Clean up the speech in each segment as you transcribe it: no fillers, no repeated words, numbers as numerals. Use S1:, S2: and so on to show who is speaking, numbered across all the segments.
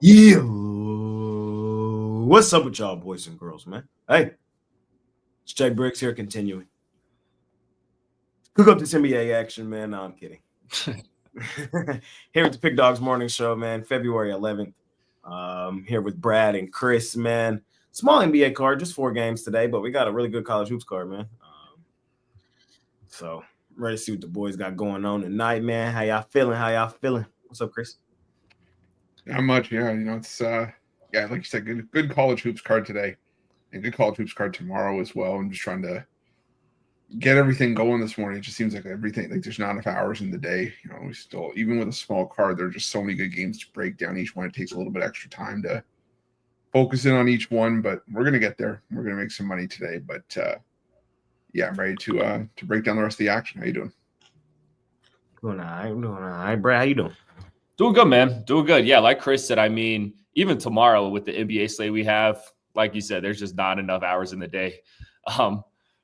S1: Yeah. What's up with y'all, boys and girls, man? Hey, it's Jay Briggs here, continuing. Cook up this NBA action, man. No, I'm kidding. Here with the Pick Dogs Morning Show, man. February 11th. Here with Brad and Chris, man. Small NBA card, just 4 games today, but we got a really good college hoops card, man. So ready to see what the boys got going on tonight, man. How y'all feeling? What's up, Chris?
S2: Not much, yeah. It's like you said, good college hoops card today, and good college hoops card tomorrow as well. I'm just trying to get everything going this morning. It just seems like there's not enough hours in the day. We still, even with a small card, there are just so many good games to break down each one. It takes a little bit extra time to focus in on each one, but we're gonna get there. We're gonna make some money today. But yeah, I'm ready to break down the rest of the action. How you doing?
S1: Doing all right. Brad, how you doing?
S3: Doing good, man. Doing good. Yeah, like Chris said, even tomorrow with the NBA slate we have, like you said, there's just not enough hours in the day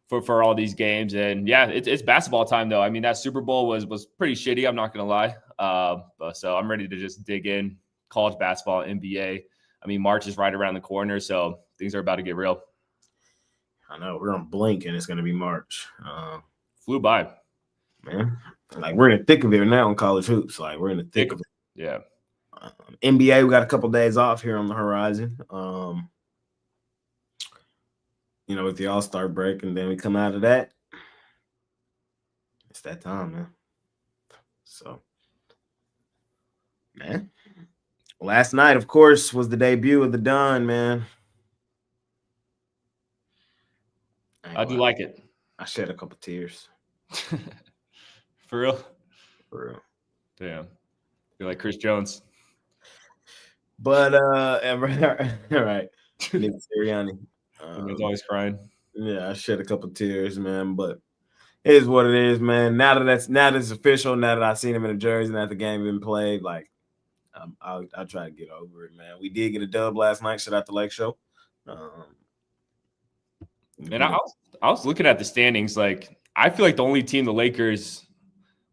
S3: for all these games. And yeah, it's basketball time though. That Super Bowl was pretty shitty. I'm not gonna lie. So I'm ready to just dig in college basketball, NBA. March is right around the corner, so things are about to get real.
S1: I know we're on blink and it's gonna be March.
S3: Flew by,
S1: man. Like we're in the thick of it now in college hoops. Like we're in the thick of it.
S3: Yeah.
S1: NBA, we got a couple days off here on the horizon. With the All-Star break, and then we come out of that. It's that time, man. So, man. Last night, of course, was the debut of the Don, man.
S3: I do like it.
S1: I shed a couple tears.
S3: For real?
S1: For real.
S3: Damn. You're like Chris Jones.
S1: But all right. Nick Sirianni.
S3: He's always crying.
S1: Yeah, I shed a couple tears, man. But it is what it is, man. Now that it's official, now that I've seen him in the jersey, now that the game been played, like I'll try to get over it, man. We did get a dub last night. Shout out to Lake Show.
S3: And I was looking at the standings. Like I feel like the only team the Lakers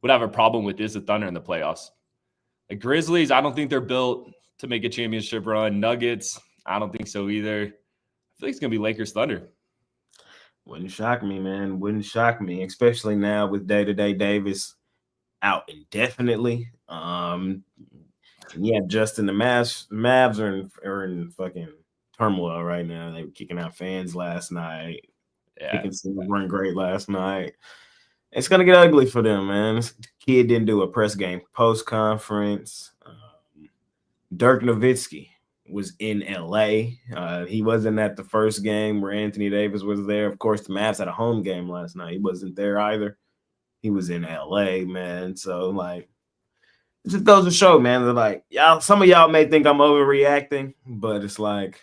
S3: would have a problem with is the Thunder in the playoffs. Like Grizzlies, I don't think they're built to make a championship run. Nuggets, I don't think so either. I feel like it's gonna be Lakers Thunder.
S1: Wouldn't shock me, man. Wouldn't shock me, especially now with Day-to-Day Davis out indefinitely. Yeah, Justin, the Mavs are in fucking turmoil right now. They were kicking out fans last night.
S3: Yeah,
S1: Dickinson run great last night. It's gonna get ugly for them, man. This kid didn't do a press game post conference. Dirk Nowitzki was in LA. He wasn't at the first game where Anthony Davis was there. Of course, the Mavs had a home game last night. He wasn't there either. He was in LA, man. So like, it just goes to show, man, that like y'all, some of y'all may think I'm overreacting, but it's like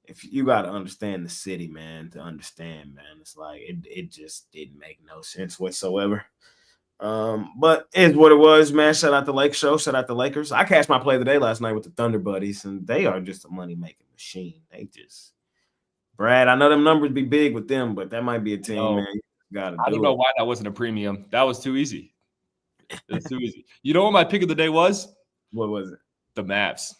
S1: if you got to understand the city, man, to understand, man, it's like it just didn't make no sense whatsoever. But it's what it was, man. Shout out to Lake Show. Shout out to Lakers. I cashed my play of the day last night with the Thunder Buddies, and they are just a money-making machine. They just Brad, I know them numbers be big with them, but that might be a team, man.
S3: I don't know why that wasn't a premium. That was too easy. It's too easy. You know what my pick of the day was?
S1: What was it?
S3: The Mavs.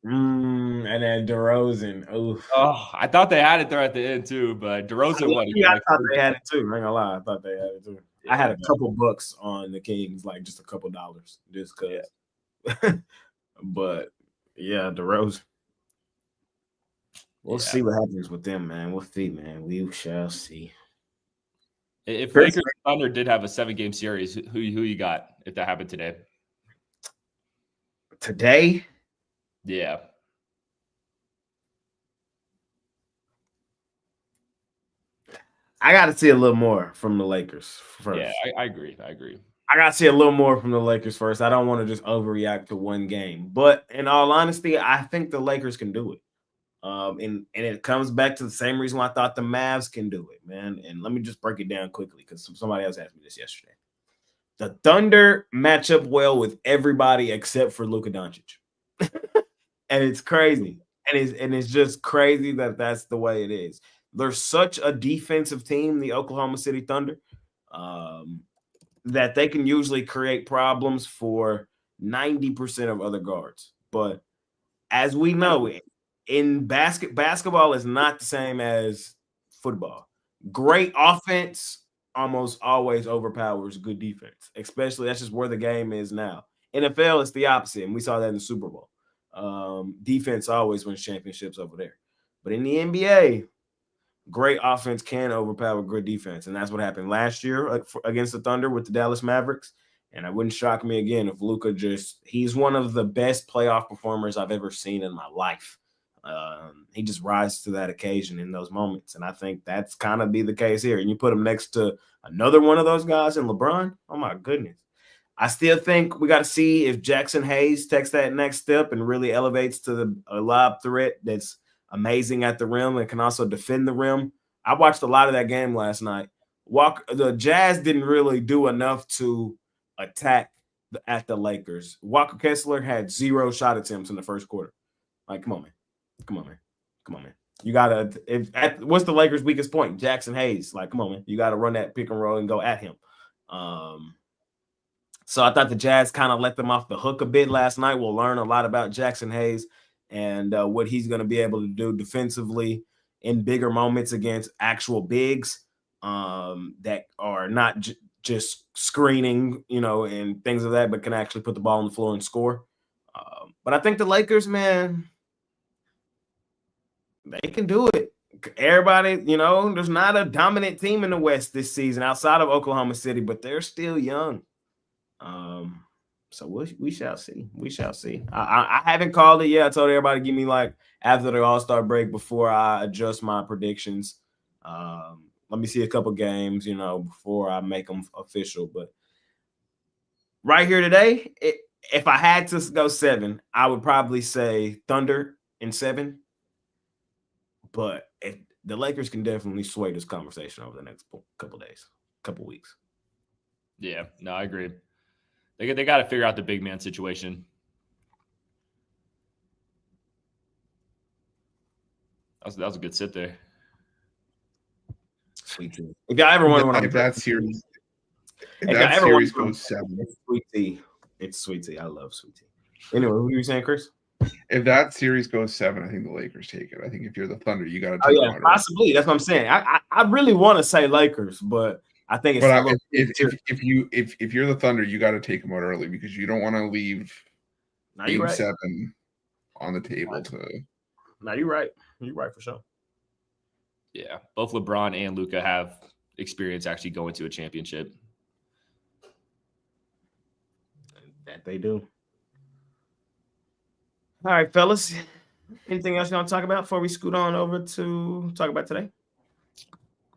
S1: And then DeRozan. Oof.
S3: Oh, I thought they had it there at the end too, but DeRozan what?
S1: Yeah, I thought they had it too. I ain't gonna lie, I thought they had it too. Yeah, I had a couple bucks on the Kings, like just a couple dollars, just cause. Yeah. But yeah, DeRozan. We'll see what happens with them, man. We'll see, man. We shall see.
S3: If Lakers Thunder did have a 7-game series, who you got if that happened today?
S1: Today?
S3: Yeah.
S1: I got to see a little more from the Lakers first.
S3: Yeah, I agree.
S1: I got to see a little more from the Lakers first. I don't want to just overreact to one game. But in all honesty, I think the Lakers can do it. And it comes back to the same reason why I thought the Mavs can do it, man. And let me just break it down quickly because somebody else asked me this yesterday. The Thunder match up well with everybody except for Luka Doncic. And it's crazy. And it's just crazy that that's the way it is. They're such a defensive team, the Oklahoma City Thunder, that they can usually create problems for 90% of other guards. But as we know, in basketball is not the same as football. Great offense almost always overpowers good defense, especially that's just where the game is now. NFL is the opposite, and we saw that in the Super Bowl. Defense always wins championships over there. But in the NBA, great offense can overpower good defense, and that's what happened last year against the Thunder with the Dallas Mavericks. And it wouldn't shock me again if Luka he's one of the best playoff performers I've ever seen in my life. He just rises to that occasion in those moments. And I think that's kind of be the case here. And you put him next to another one of those guys in LeBron. Oh my goodness. I still think we got to see if Jackson Hayes takes that next step and really elevates to a lob threat that's amazing at the rim and can also defend the rim. I watched a lot of that game last night. The Jazz didn't really do enough to attack at the Lakers. Walker Kessler had 0 shot attempts in the first quarter. Like, come on, man. You gotta. What's the Lakers' weakest point? Jackson Hayes. Like, come on, man. You gotta run that pick and roll and go at him. So I thought the Jazz kind of let them off the hook a bit last night. We'll learn a lot about Jackson Hayes and what he's going to be able to do defensively in bigger moments against actual bigs that are not just screening, and things of that, but can actually put the ball on the floor and score. But I think the Lakers, man, they can do it. Everybody, there's not a dominant team in the West this season outside of Oklahoma City, but they're still young. So we shall see. We shall see. I haven't called it yet. I told everybody give me after the All-Star break before I adjust my predictions. Let me see a couple games, before I make them official. But right here today, if I had to go 7, I would probably say Thunder in 7. But the Lakers can definitely sway this conversation over the next couple days, couple weeks.
S3: Yeah, no, I agree. They got to figure out the big man situation. That was a good sit there.
S1: Sweet tea. If y'all ever want
S2: if that series goes 7,
S1: it's sweet tea. It's sweet tea. I love sweet tea. Anyway, what were you saying, Chris?
S2: If that series goes 7, I think the Lakers take it. I think if you're the Thunder, you got to
S1: take it. Possibly. That's what I'm saying. I really want to say Lakers, but I think it's.
S2: But if you're the Thunder, you got to take them out early because you don't want to leave Game 7 on the table.
S1: No, you're right. You're right for sure.
S3: Yeah, both LeBron and Luka have experience actually going to a championship.
S1: That they do. All right, fellas. Anything else you want to talk about before we scoot on over to talk about today?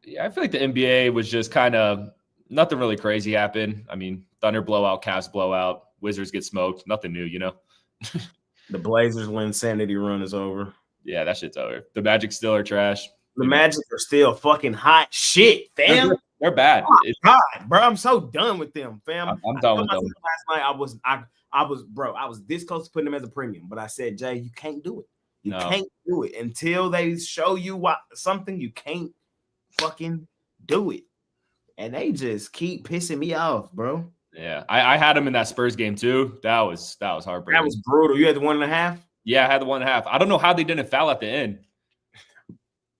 S3: Yeah, I feel like the NBA was just kind of nothing really crazy happened. I mean, Thunder blowout, Cavs blowout, Wizards get smoked. Nothing new,
S1: The Blazers' insanity run is over.
S3: Yeah, that shit's over. The Magic still are trash.
S1: The Magic are still fucking hot shit, fam.
S3: They're bad.
S1: Oh, God, bro, I'm so done with them, fam.
S3: I'm done with them.
S1: Last night, I was this close to putting them as a premium, but I said, Jay, you can't do it. You can't do it until they show you something. You can't fucking do it, and they just keep pissing me off, bro.
S3: Yeah, I had them in that Spurs game too. That was heartbreaking.
S1: That was brutal. You had the 1.5.
S3: Yeah, I had the 1.5. I don't know how they didn't foul at the end.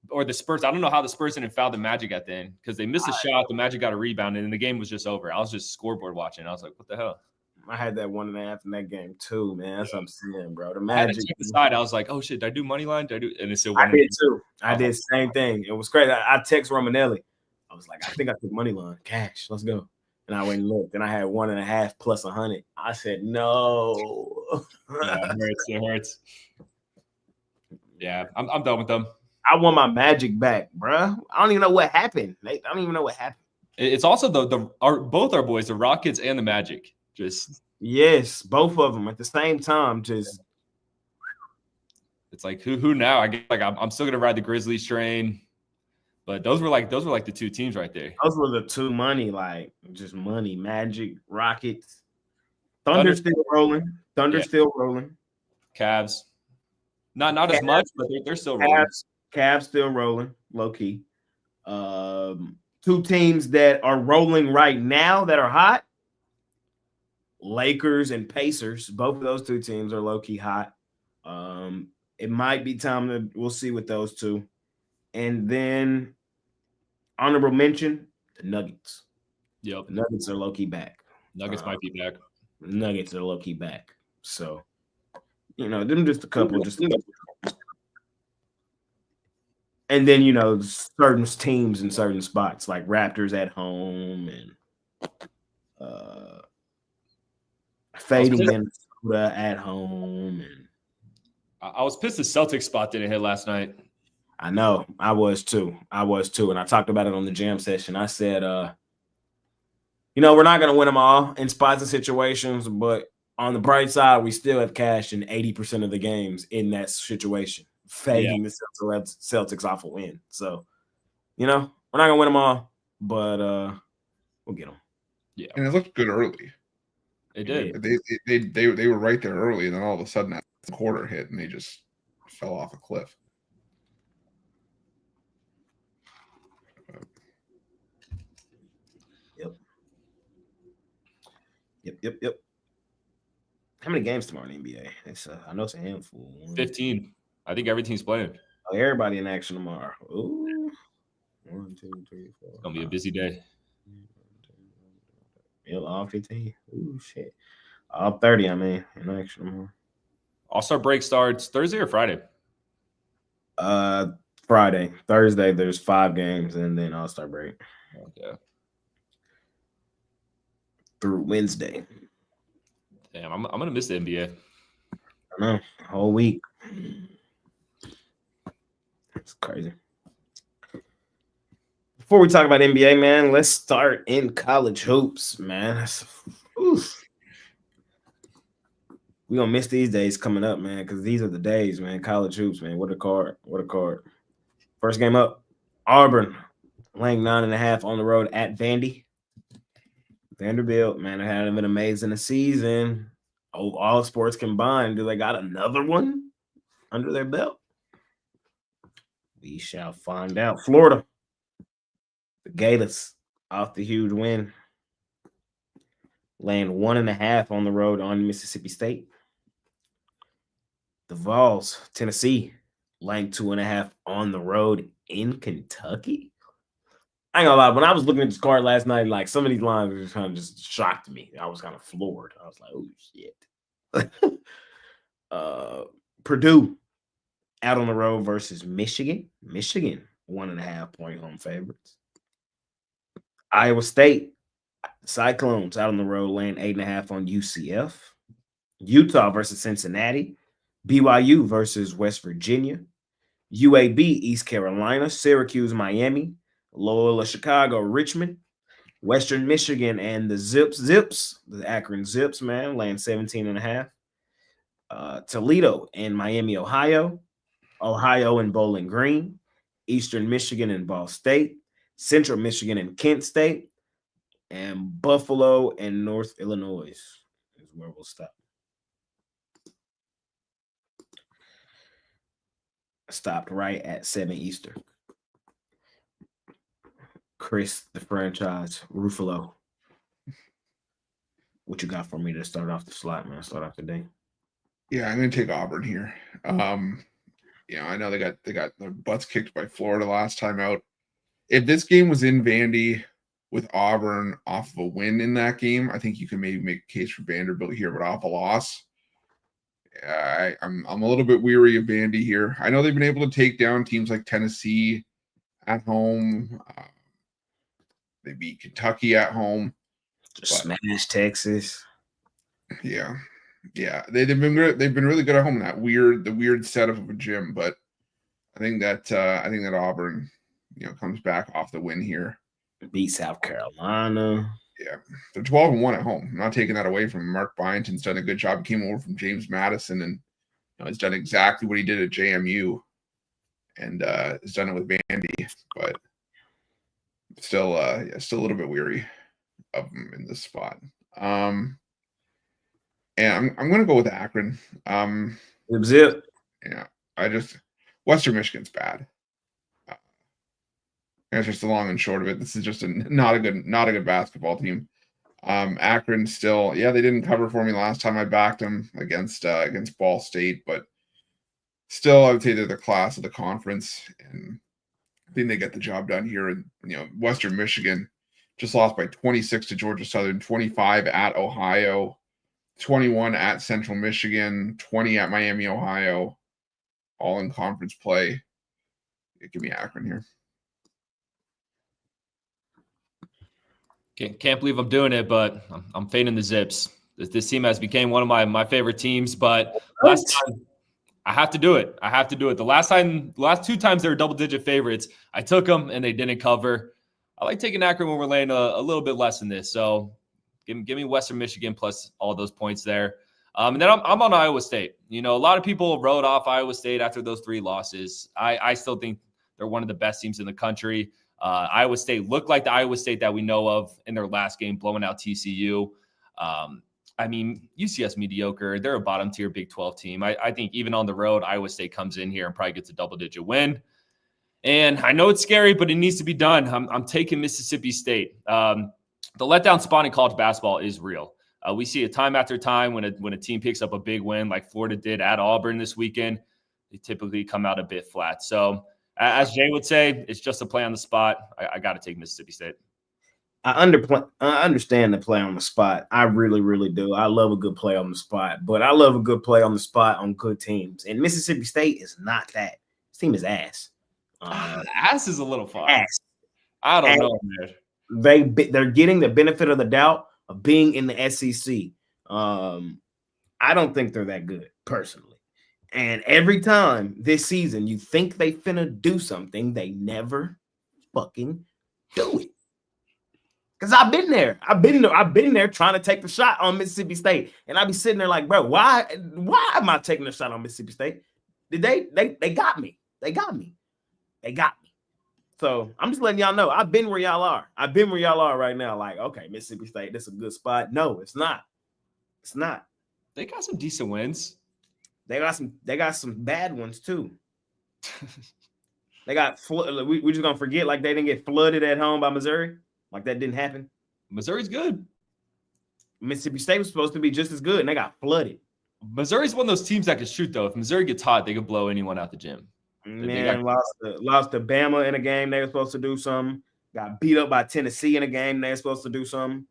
S3: Or the Spurs. I don't know how the Spurs didn't foul the Magic at the end because they missed a shot. The Magic got a rebound, and then the game was just over. I was just scoreboard watching. I was like, what the hell?
S1: I had that 1.5 in that game too, man. That's what I'm saying, bro. The Magic.
S3: I checked the side. I was like, oh shit, did I do money line? Did I do? And it's still.
S1: I did too. I did same thing. It was crazy. I text Romanelli. I was like, I think I took money line cash. Let's go. And I went and looked, and I had 1.5 plus 100. I said no.
S3: Yeah, it hurts. Yeah, I'm done with them.
S1: I want my Magic back, bro. I don't even know what happened. I don't even know what happened.
S3: It's also both our boys, the Rockets and the Magic.
S1: Yes, both of them at the same time. It's
S3: like who now? I guess I'm still gonna ride the Grizzlies train, but those were like the two teams right there.
S1: Those were the two money, just money. Magic, Rockets, Thunder still rolling. Still rolling.
S3: Cavs, not as much, but they're still rolling.
S1: Cavs still rolling, low key. Two teams that are rolling right now that are hot. Lakers and Pacers. Both of those two teams are low key hot. It might be time to we'll see with those two. And then honorable mention, the Nuggets.
S3: Yep.
S1: The Nuggets are low-key back.
S3: Nuggets might be back.
S1: The Nuggets are low-key back. So, them just a couple, and then, certain teams in certain spots, like Raptors at home and fading Minnesota at home. And
S3: I was pissed the Celtics spot didn't hit last night.
S1: I know. I was too. And I talked about it on the jam session. I said, we're not going to win them all in spots and situations, but on the bright side, we still have cashed in 80% of the games in that situation, fading the Celtics off a win. So, we're not going to win them all, but we'll get them.
S3: Yeah.
S2: And it looked good early.
S3: It did.
S2: They were right there early, and then all of a sudden that quarter hit, and they just fell off a cliff.
S1: Yep. How many games tomorrow in the NBA? I know it's a handful.
S3: 15. I think every team's playing.
S1: Oh, everybody in action tomorrow. Ooh. 1, 2, 3, 4.
S3: It's gonna be a busy day.
S1: All 15. Ooh, shit. All 30, in action tomorrow.
S3: All-Star break starts Thursday or Friday?
S1: Friday. Thursday, there's 5 games, and then All-Star break.
S3: Okay.
S1: Through Wednesday.
S3: Damn, I'm gonna miss the NBA.
S1: I know, whole week. It's crazy. Before we talk about NBA, man, let's start in college hoops, man. We're gonna miss these days coming up, man, because these are the days, man. College hoops, man. What a card. First game up, Auburn laying 9.5 on the road at Vandy. Vanderbilt, man, they're having an amazing season. All sports combined. Do they got another one under their belt? We shall find out. Florida, the Gators, off the huge win, laying 1.5 on the road on Mississippi State. The Vols, Tennessee, laying 2.5 on the road in Kentucky. I ain't gonna lie, when I was looking at this card last night, like some of these lines were kind of just shocked me. I was kind of floored. I was like, oh shit. Purdue out on the road versus Michigan. Michigan, 1.5-point home favorites. Iowa State, Cyclones out on the road, laying 8.5 on UCF. Utah versus Cincinnati. BYU versus West Virginia. UAB, East Carolina. Syracuse, Miami. Loyola Chicago, Richmond, Western Michigan, and the Zips, the Akron Zips, man, laying 17.5. Toledo and Miami, Ohio and Bowling Green, Eastern Michigan and Ball State, Central Michigan and Kent State, and Buffalo and North Illinois is where we'll stop. Stopped right at 7 Eastern. Chris, the franchise, Ruffalo. What you got for me to start off the slot, man? Start off the day.
S2: Yeah, I'm going to take Auburn here. I know they got their butts kicked by Florida last time out. If this game was in Vandy with Auburn off of a win in that game, I think you can maybe make a case for Vanderbilt here, but off a loss, I'm a little bit weary of Vandy here. I know they've been able to take down teams like Tennessee at home. They beat Kentucky at home.
S1: Smash Texas.
S2: Yeah. They've been really good at home in that weird setup of a gym. But I think that Auburn, comes back off the win here.
S1: Beat South Carolina.
S2: Yeah, they're 12-1 at home. I'm not taking that away from Mark Byington's done a good job. He came over from James Madison and has done exactly what he did at JMU, and has done it with Vandy. But still a little bit weary of him in this spot. And I'm going to go with Akron.
S1: Zip.
S2: Yeah, Western Michigan's bad. That's just the long and short of it. This is just not a good basketball team. Akron still, they didn't cover for me last time I backed them against Ball State, but still, I would say they're the class of the conference, and I think they get the job done here. And Western Michigan just lost by 26 to Georgia Southern, 25 at Ohio, 21 at Central Michigan, 20 at Miami, Ohio, all in conference play. Give me Akron here.
S3: Can't believe I'm doing it, but I'm fading the Zips. This team has become one of my favorite teams, but last time I have to do it. The last two times they were double-digit favorites, I took them and they didn't cover. I like taking Akron when we're laying a little bit less than this. So give me Western Michigan plus all those points there. And then I'm on Iowa State. A lot of people wrote off Iowa State after those 3 losses. I still think they're one of the best teams in the country. Iowa State looked like the Iowa State that we know of in their last game, blowing out TCU. UCS mediocre. They're a bottom-tier Big 12 team. I think even on the road, Iowa State comes in here and probably gets a double-digit win. And I know it's scary, but it needs to be done. I'm taking Mississippi State. The letdown spot in college basketball is real. We see it time after time when a team picks up a big win like Florida did at Auburn this weekend. They typically come out a bit flat. So as Jay would say, it's just a play on the spot. I got to take Mississippi State.
S1: I understand the play on the spot. I really, really do. I love a good play on the spot, but I love a good play on the spot on good teams. And Mississippi State is not that. This team is ass.
S3: Ass is a little far.
S1: Ass.
S3: I don't know, man.
S1: They're getting the benefit of the doubt of being in the SEC. I don't think they're that good, personally. And every time this season you think they finna do something, they never fucking do it. Because I've been there. I've been there trying to take the shot on Mississippi State. And I be sitting there like, bro, why am I taking the shot on Mississippi State? They got me. They got me. So I'm just letting y'all know. I've been where y'all are. I've been where y'all are right now. Like, okay, Mississippi State, this is a good spot. No, it's not. It's not.
S3: They got some decent wins.
S1: They got some bad ones too. They got we just gonna forget like they didn't get flooded at home by Missouri. Like that didn't happen.
S3: Missouri's good.
S1: Mississippi State was supposed to be just as good, and they got flooded.
S3: Missouri's one of those teams that can shoot, though. If Missouri gets hot, they could blow anyone out the gym.
S1: Man, lost to Bama in a game they were supposed to do something. Got beat up by Tennessee in a game they were supposed to do something.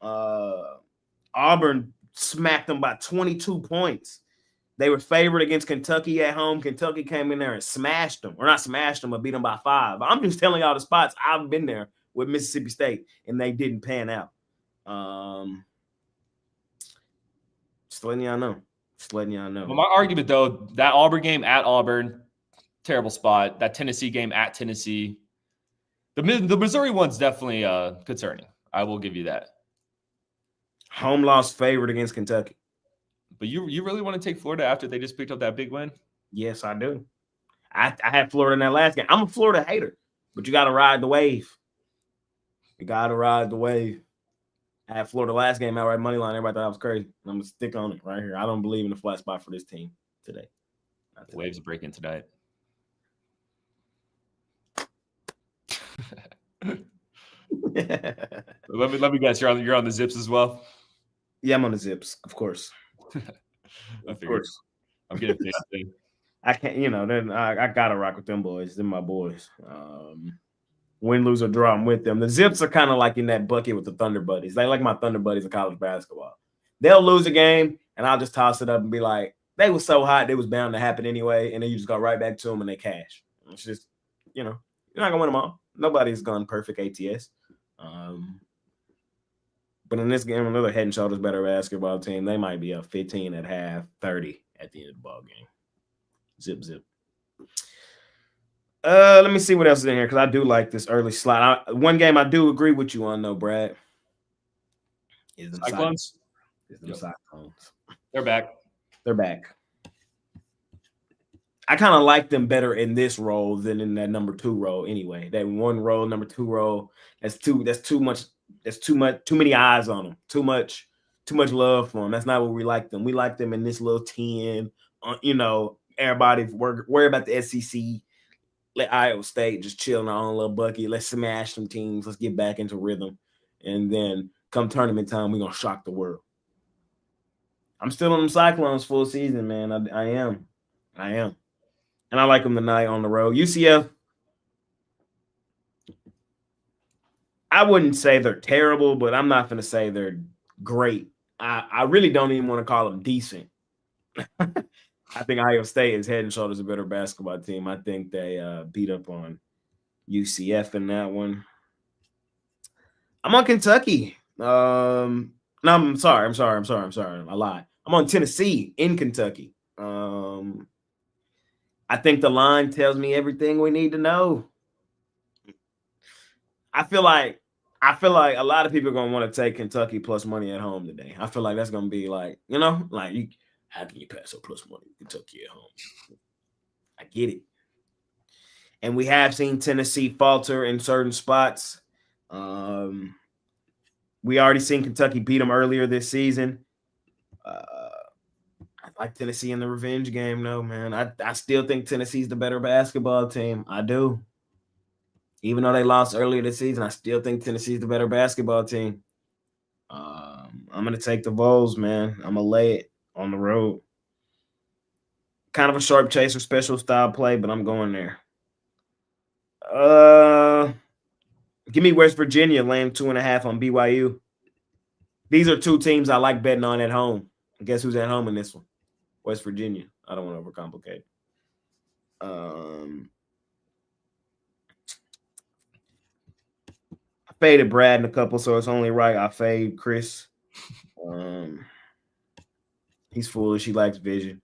S1: Auburn smacked them by 22 points. They were favored against Kentucky at home. Kentucky came in there and smashed them. Or not smashed them, but beat them by 5. I'm just telling y'all the spots. I've been there with Mississippi State, and they didn't pan out. Just letting y'all know.
S3: Well, my argument, though, that Auburn game at Auburn, terrible spot. That Tennessee game at Tennessee. The Missouri one's definitely concerning. I will give you that.
S1: Home loss favored against Kentucky.
S3: But you really want to take Florida after they just picked up that big win?
S1: Yes, I do. I had Florida in that last game. I'm a Florida hater, but you got to ride the wave. I had Florida last game outright money line. Everybody thought I was crazy. I'm going to stick on it right here. I don't believe in the flat spot for this team today.
S3: The waves are breaking tonight. Let me guess. You're on the Zips as well?
S1: Yeah, I'm on the Zips, of course.
S3: Of course. I'm getting paid.
S1: I can't, then I gotta rock with them boys. They're my boys. Win, lose, or draw, I'm with them. The Zips are kind of like in that bucket with the Thunder Buddies. They like my Thunder Buddies in college basketball. They'll lose a game, and I'll just toss it up and be like, they were so hot, it was bound to happen anyway, and then you just go right back to them and they cash. It's just, you're not gonna win them all. Nobody's gone perfect ATS. But in this game, another head and shoulders better basketball team. They might be up 15 at half, 30 at the end of the ball game. Zip. Let me see what else is in here because I do like this early slot. One game I do agree with you on, though, Brad. Is the
S3: Cyclones?
S1: Cyclones.
S3: They're back.
S1: I kind of like them better in this role than in that number 2 role. Anyway, that one role, number 2 role, that's too many eyes on them. Too much love for them. That's not what we like them. We like them in this little 10. Everybody worry about the SEC. Let Iowa State just chill in our own little bucket. Let's smash some teams. Let's get back into rhythm. And then come tournament time, we're going to shock the world. I'm still on them Cyclones full season, man. I am. and I like them tonight on the road. UCF, I wouldn't say they're terrible, but I'm not going to say they're great. I really don't even want to call them decent. I think Ohio State is head and shoulders a better basketball team. I think they beat up on UCF in that one. I'm on Kentucky. No, I'm sorry. I lied. I'm on Tennessee in Kentucky. I think the line tells me everything we need to know. I feel like a lot of people are gonna want to take Kentucky plus money at home today. I feel like that's gonna be like, how can you pass up plus money Kentucky at home? I get it. And we have seen Tennessee falter in certain spots. We already seen Kentucky beat them earlier this season. I like Tennessee in the revenge game, though, man. I still think Tennessee's the better basketball team. I do. Even though they lost earlier this season, I still think Tennessee's the better basketball team. I'm going to take the Vols, man. I'm going to lay it on the road. Kind of a sharp chaser, special style play, but I'm going there. Give me West Virginia laying 2.5 on BYU. These are two teams I like betting on at home. And guess who's at home in this one? West Virginia. I don't want to overcomplicate. I faded Brad in a couple, so it's only right I fade Chris. He's foolish. He likes vision.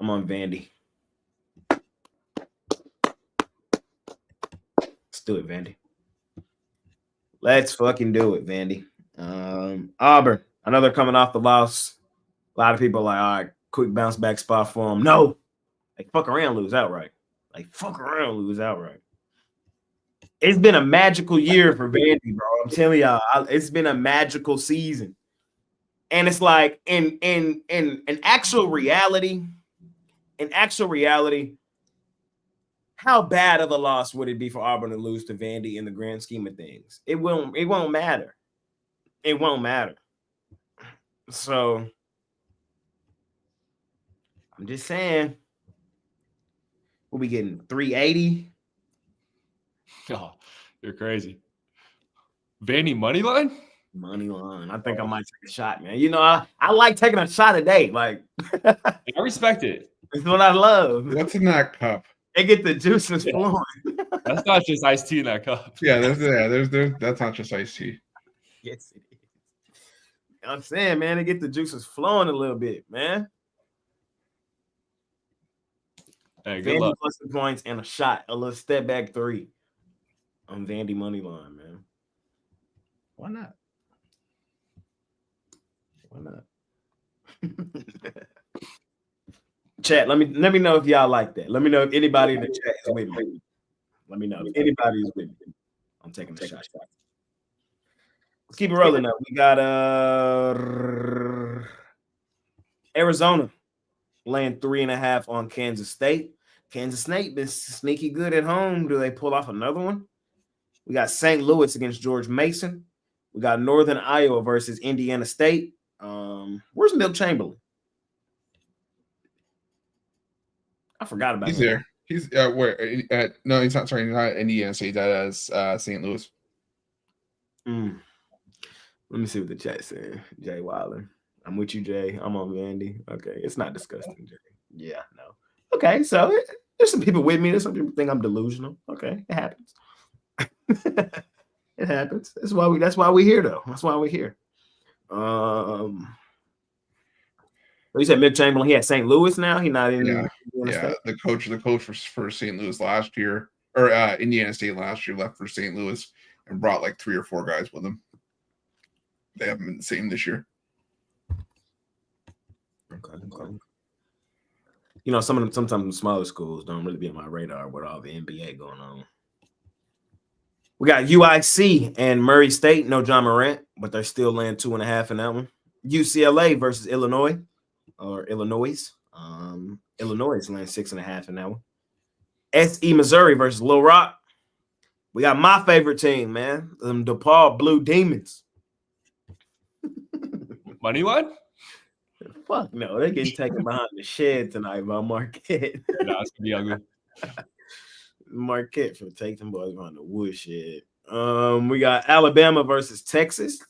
S1: I'm on Vandy. Let's do it, Vandy. Let's fucking do it, Vandy. Auburn. I know they're coming off the loss. A lot of people are like, all right, quick bounce back spot for them. No. Fuck around, lose outright. It's been a magical year for Vandy, bro. I'm telling y'all, it's been a magical season. And it's like in actual reality, how bad of a loss would it be for Auburn to lose to Vandy in the grand scheme of things? It won't matter. It won't matter. So I'm just saying, we'll be getting 380.
S3: Oh, you're crazy. Vandy money line?
S1: Money line. I think I might take a shot, man. I like taking a shot a day. Like,
S3: I respect it.
S1: It's what I love.
S2: What's in that cup?
S1: They get the juices flowing.
S3: That's not just iced tea in that cup.
S2: Yeah, there's that's not just iced tea.
S1: Yes, it is. I'm saying, man, they get the juices flowing a little bit, man.
S3: Hey, good
S1: Vandy
S3: luck.
S1: plus the points and a shot, a little step back 3 on Vandy money line, man. Why not? Chat, let me know if y'all like that. Let me know if anybody in the chat is with me. Let me know if anybody is with me. I'm taking a shot. Let's keep it rolling up. We got Arizona laying 3.5 on Kansas State. Kansas State been sneaky good at home. Do they pull off another one? We got St. Louis against George Mason. We got Northern Iowa versus Indiana State. Where's Milt Chamberlain? I forgot about him.
S2: He's there. He's where? No, he's not. Sorry, he's not Indiana State. That is St. Louis.
S1: Let me see what the chat said. Jay Wilder. I'm with you, Jay. I'm on Vandy. Okay, it's not disgusting, Jay. Yeah, no. Okay, so there's some people with me. There's some people think I'm delusional. Okay, it happens. It happens. That's why we're here, though. That's why we're here. You said Milt Chamberlain. He at St. Louis now. He's not in.
S2: Yeah. The coach for St. Louis last year, or Indiana State last year, left for St. Louis and brought like 3 or 4 guys with him. They haven't been the same this year.
S1: Okay. Sometimes the smaller schools don't really be on my radar with all the NBA going on. We got UIC and Murray State. No John Morant, but they're still laying 2.5 in that one. UCLA versus Illinois. Illinois is laying 6.5 in that one. SE Missouri versus Little Rock. We got my favorite team, man. The DePaul Blue Demons.
S3: Money line?
S1: Fuck no, they're getting taken behind the shed tonight by Marquette.
S3: No, it's gonna be ugly.
S1: Marquette for take them boys on the woodshed. We got Alabama versus Texas.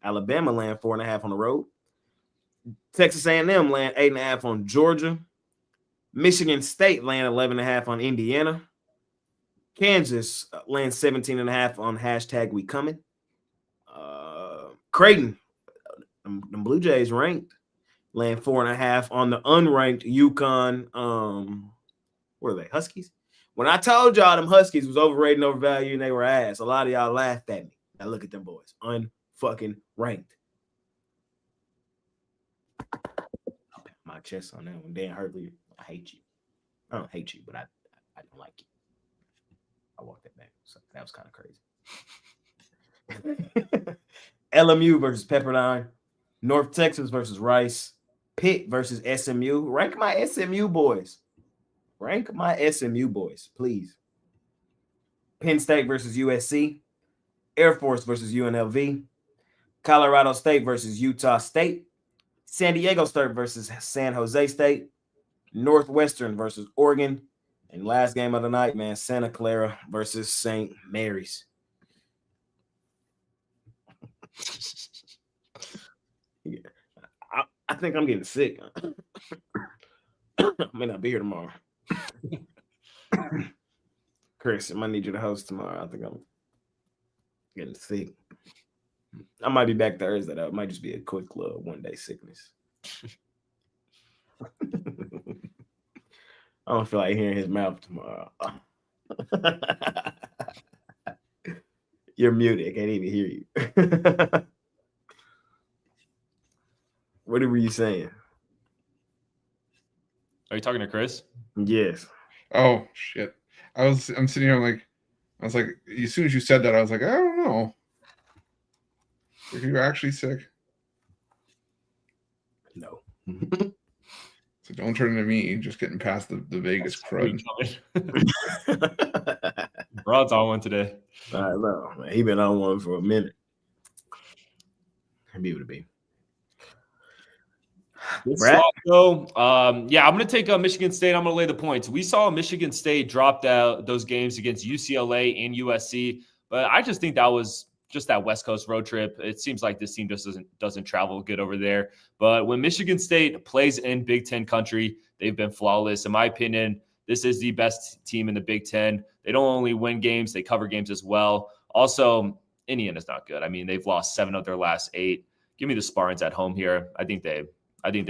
S1: Alabama land 4.5 on the road. Texas A&M land 8.5 on Georgia. Michigan State land 11.5 on Indiana. Kansas land 17.5 on #We Coming. Creighton, them Blue Jays ranked, land 4.5 on the unranked UConn. What are they? Huskies. When I told y'all them Huskies was overrated and overvalued and they were ass, a lot of y'all laughed at me. Now look at them boys, unfucking ranked. I'll pat my chest on that one. Dan Hurley, I hate you. I don't hate you, but I don't like you. I walked that back, so that was kind of crazy. LMU versus Pepperdine, North Texas versus Rice, Pitt versus SMU. Rank my SMU boys. Rank my SMU boys, please. Penn State versus USC, Air Force versus UNLV, Colorado State versus Utah State, San Diego State versus San Jose State, Northwestern versus Oregon, and last game of the night, man, Santa Clara versus St. Mary's. Yeah. I think I'm getting sick. I may not be here tomorrow. Chris, I might need you to host tomorrow. I think I'm getting sick. I might be back Thursday, though. It might just be a quick little one-day sickness. I don't feel like hearing his mouth tomorrow. You're muted. I can't even hear you. What were you saying?
S3: Are you talking to Chris?
S1: Yes.
S2: Oh shit! I'm sitting here. I was like, as soon as you said that, I was like, I don't know. Are you actually sick?
S1: No.
S2: So don't turn into me. Just getting past the Vegas crud.
S3: Rod's on one today.
S1: I know, man. He been on one for a minute. I'd be able to be.
S3: So, I'm going to take Michigan State. I'm going to lay the points. We saw Michigan State dropped out those games against UCLA and USC, but I just think that was just that West Coast road trip. It seems like this team just doesn't travel good over there. But when Michigan State plays in Big Ten country, they've been flawless. In my opinion, this is the best team in the Big Ten. They don't only win games, they cover games as well. Also, Indiana's not good. I mean, they've lost 7 of their last 8. Give me the Spartans at home here. I think they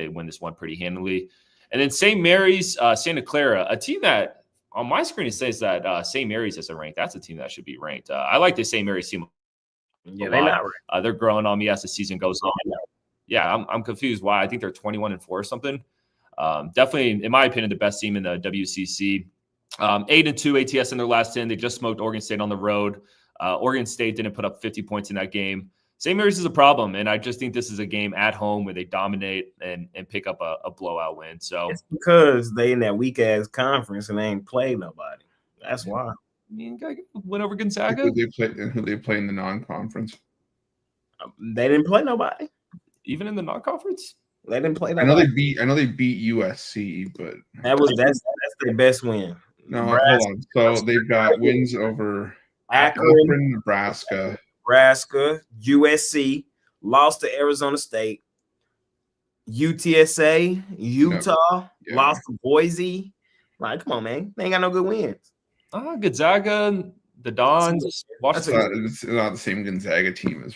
S3: win this one pretty handily. And then St. Mary's, Santa Clara, a team that on my screen it says that St. Mary's isn't ranked. That's a team that should be ranked. I like the St. Mary's team.
S1: Yeah, they're not ranked.
S3: They're growing on me as the season goes on. Yeah, I'm confused why. I think they're 21-4 or something. Definitely, in my opinion, the best team in the WCC. 8-2 ATS in their last 10. They just smoked Oregon State on the road. Oregon State didn't put up 50 points in that game. St. Mary's is a problem, and I just think this is a game at home where they dominate and pick up a blowout win. So
S1: it's because they in that weak ass conference and they ain't played nobody. That's why.
S3: I mean, win over Gonzaga.
S2: Who they play in the non-conference?
S1: They didn't play nobody.
S3: Even in the non-conference,
S1: they didn't play nobody.
S2: I know they beat USC, but
S1: that's their best win.
S2: No, hold on. So they've got wins over Akron, Nebraska,
S1: USC, lost to Arizona State, UTSA, Utah, lost to Boise. Like, come on, man. They ain't got no good wins.
S3: Gonzaga, the Dons.
S2: It's not the same Gonzaga team as.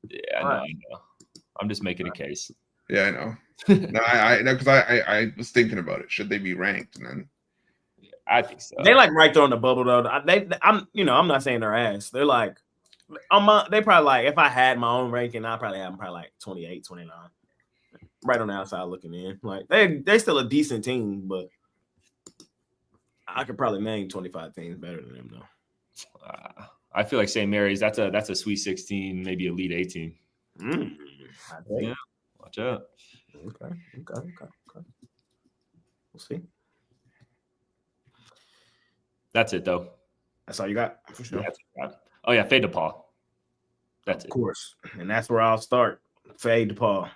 S3: Yeah, I know. I'm just making a case.
S2: Yeah, I know. No, I know because I was thinking about it. Should they be ranked? And then
S3: I think so.
S1: They like right there on the bubble though. I'm not saying they're ass. They're like, they probably like if I had my own ranking, I'd probably have them probably like 28, 29. Right on the outside looking in. Like they're still a decent team, but I could probably name 25 teams better than them though.
S3: I feel like St. Mary's, that's a Sweet 16, maybe Elite 8 team. Yeah, watch out.
S1: Okay. We'll see.
S3: That's it though.
S1: That's all you got for sure.
S3: Oh yeah, fade to Paul. That's it.
S1: Of course. And that's where I'll start. Fade DePaul.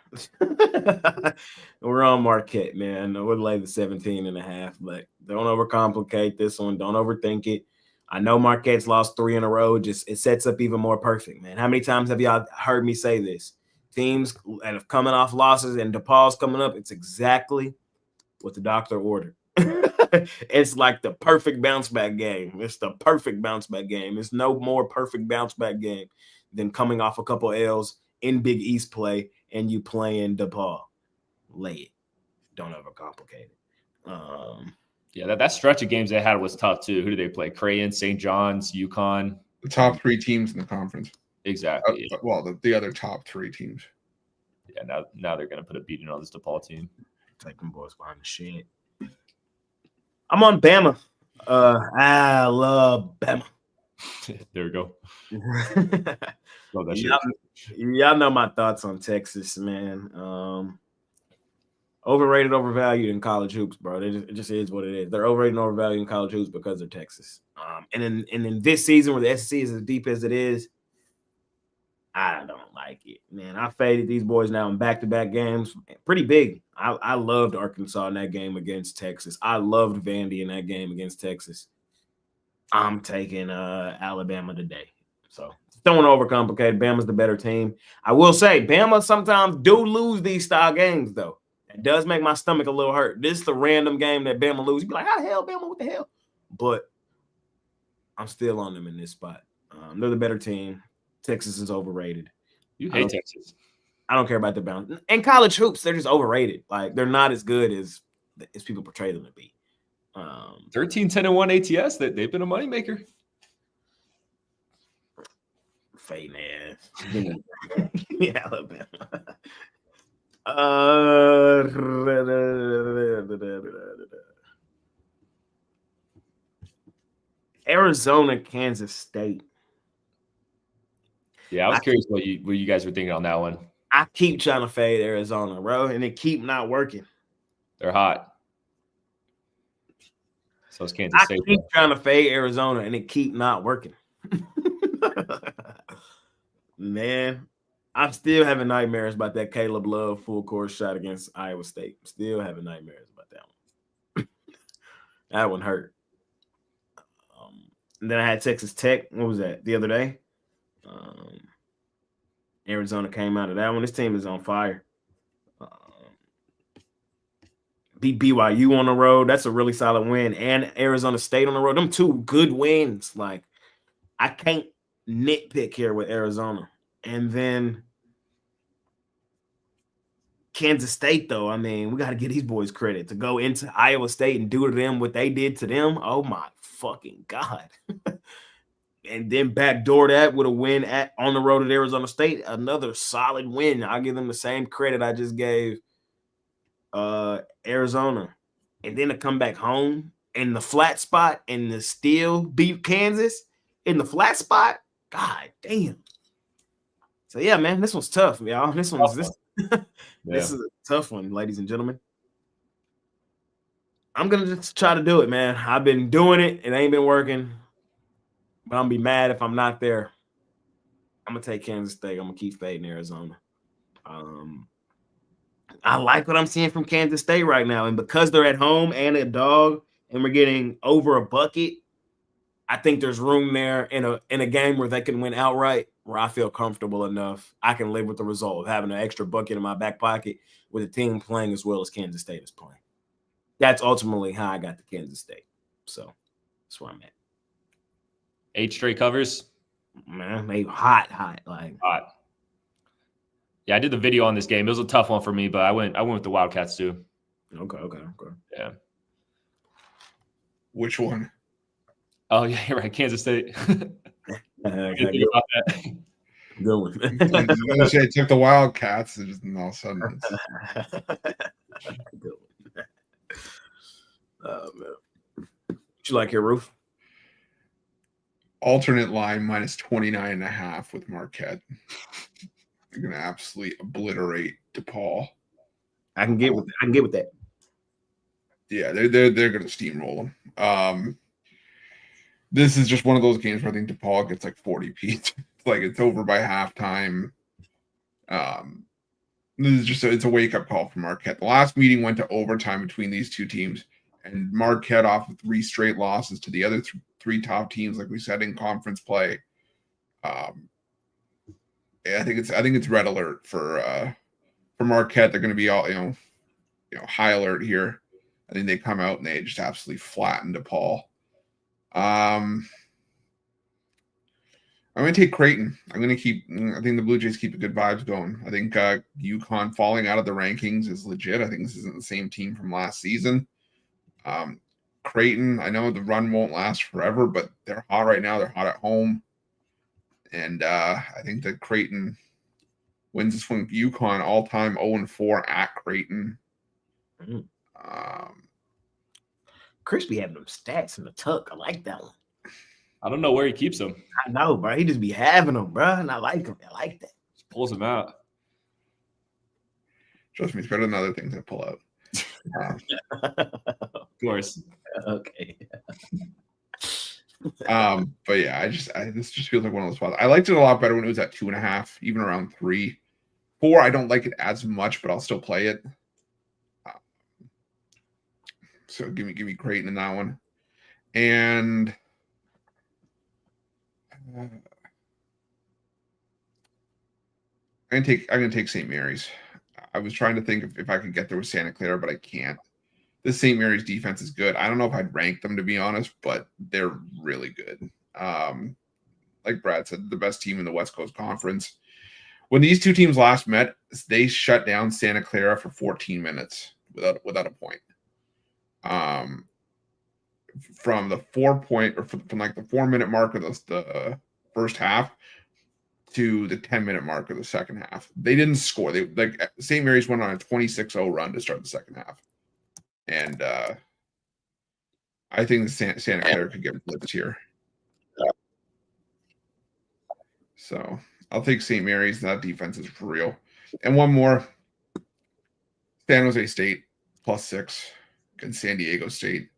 S1: We're on Marquette, man. We'll lay the 17.5, but don't overcomplicate this one. Don't overthink it. I know Marquette's lost 3 in a row. Just it sets up even more perfect, man. How many times have y'all heard me say this? Teams that have coming off losses and DePaul's coming up, it's exactly what the doctor ordered. It's like the perfect bounce back game. It's the perfect bounce back game. It's no more perfect bounce back game than coming off a couple L's in Big East play and you playing DePaul. Lay it. Don't overcomplicate it.
S3: Yeah, that stretch of games they had was tough too. Who did they play? Crayon, St. John's, UConn.
S2: The top 3 teams in the conference.
S3: Exactly.
S2: Well, the other top 3 teams.
S3: Yeah, now they're gonna put a beating on this DePaul team.
S1: Take them boys behind the shed. I'm on Bama. I love Bama.
S3: There we go. Love that shit.
S1: Y'all know my thoughts on Texas, man. Overrated, overvalued in college hoops, bro. It just is what it is. They're overrated and overvalued in college hoops because they're Texas. And in this season where the SEC is as deep as it is, I don't like it, man. I faded these boys now in back-to-back games. Pretty big. I loved Arkansas in that game against Texas. I loved Vandy in that game against Texas. I'm taking Alabama today. So don't overcomplicate. Bama's the better team. I will say, Bama sometimes do lose these style games, though. It does make my stomach a little hurt. This is the random game that Bama loses. You be like, how the hell, Bama? What the hell? But I'm still on them in this spot. They're the better team. Texas is overrated.
S3: You hate Texas.
S1: I don't care about the balance. In college hoops, they're just overrated. Like, they're not as good as people portray them to be.
S3: 13-10-1 ATS. They've been a moneymaker.
S1: Fade ass. Yeah, Alabama. Arizona, Kansas State.
S3: Yeah, I was curious what you guys were thinking on that one.
S1: I keep trying to fade Arizona, bro, and it keep not working.
S3: They're hot. So it's Kansas State.
S1: I keep trying to fade Arizona, and it keep not working. Man, I'm still having nightmares about that Caleb Love full court shot against Iowa State. Still having nightmares about that one. That one hurt. And then I had Texas Tech. What was that? The other day? Arizona came out of that one. This team is on fire. Beat BYU on the road. That's a really solid win. And Arizona State on the road. Them 2 good wins. Like, I can't nitpick here with Arizona. And then Kansas State, though, I mean, we got to give these boys credit to go into Iowa State and do to them what they did to them. Oh, my fucking God. And then backdoor that with a win on the road at Arizona State. Another solid win. I'll give them the same credit I just gave Arizona. And then to come back home in the flat spot and to still beat Kansas in the flat spot. God damn. So, yeah, man, this one's tough, y'all. This is a tough one, ladies and gentlemen. I'm going to just try to do it, man. I've been doing it. It ain't been working. But I'm going to be mad if I'm not there. I'm going to take Kansas State. I'm going to keep fading Arizona. I like what I'm seeing from Kansas State right now. And because they're at home and a dog and we're getting over a bucket, I think there's room there in a game where they can win outright, where I feel comfortable enough. I can live with the result of having an extra bucket in my back pocket with a team playing as well as Kansas State is playing. That's ultimately how I got to Kansas State. So that's where I'm at.
S3: 8 straight covers.
S1: Man, they hot. Like
S3: hot. Yeah, I did the video on this game. It was a tough one for me, but I went with the Wildcats too.
S1: Okay.
S3: Yeah.
S2: Which one?
S3: Oh, yeah, you're right. Kansas State.
S1: Good one.
S2: I took the Wildcats and just all of a sudden
S1: Good one. Oh, man. What you like here, Roof?
S2: Alternate line minus 29.5 with Marquette. They're going to absolutely obliterate DePaul.
S1: I can get with that.
S2: Yeah, they're going to steamroll them. This is just one of those games where I think DePaul gets like 40 piece. It's like it's over by halftime. This is just it's a wake-up call for Marquette. The last meeting went to overtime between these two teams, and Marquette off of 3 straight losses to the other three top teams, like we said, in conference play. Yeah, I think it's red alert for Marquette. They're going to be all high alert here. I think they come out and they just absolutely flatten DePaul. I'm going to take Creighton. I think the Blue Jays keep the good vibes going. I think UConn falling out of the rankings is legit. I think this isn't the same team from last season. Creighton, I know the run won't last forever, but they're hot right now. They're hot at home. And I think that Creighton wins this one. UConn all-time 0-4 at Creighton.
S1: Chris be having them stats in the tuck. I like that one.
S3: I don't know where he keeps them.
S1: I know, bro. He just be having them, bro. And I like him. I like that.
S3: Just pulls them out.
S2: Trust me, it's better than other things I pull out.
S3: Of course.
S1: Okay.
S2: But yeah, this just feels like one of those spots. I liked it a lot better when it was at 2.5, even around 3. 4, I don't like it as much, but I'll still play it. So give me Creighton in that one. And I'm gonna take St. Mary's. I was trying to think if I could get there with Santa Clara, but I can't. This St. Mary's defense is good. I don't know if I'd rank them, to be honest, but they're really good. Like Brad said, the best team in the West Coast Conference. When these two teams last met, they shut down Santa Clara for 14 minutes without a point. From the 4-point or from like the 4-minute mark of the first half to the 10-minute mark of the second half. They didn't score. They St. Mary's went on a 26-0 run to start the second half. And I think Santa Clara could get blitzed here. So I'll take St. Mary's. That defense is for real. And one more. San Jose State +6 against San Diego State.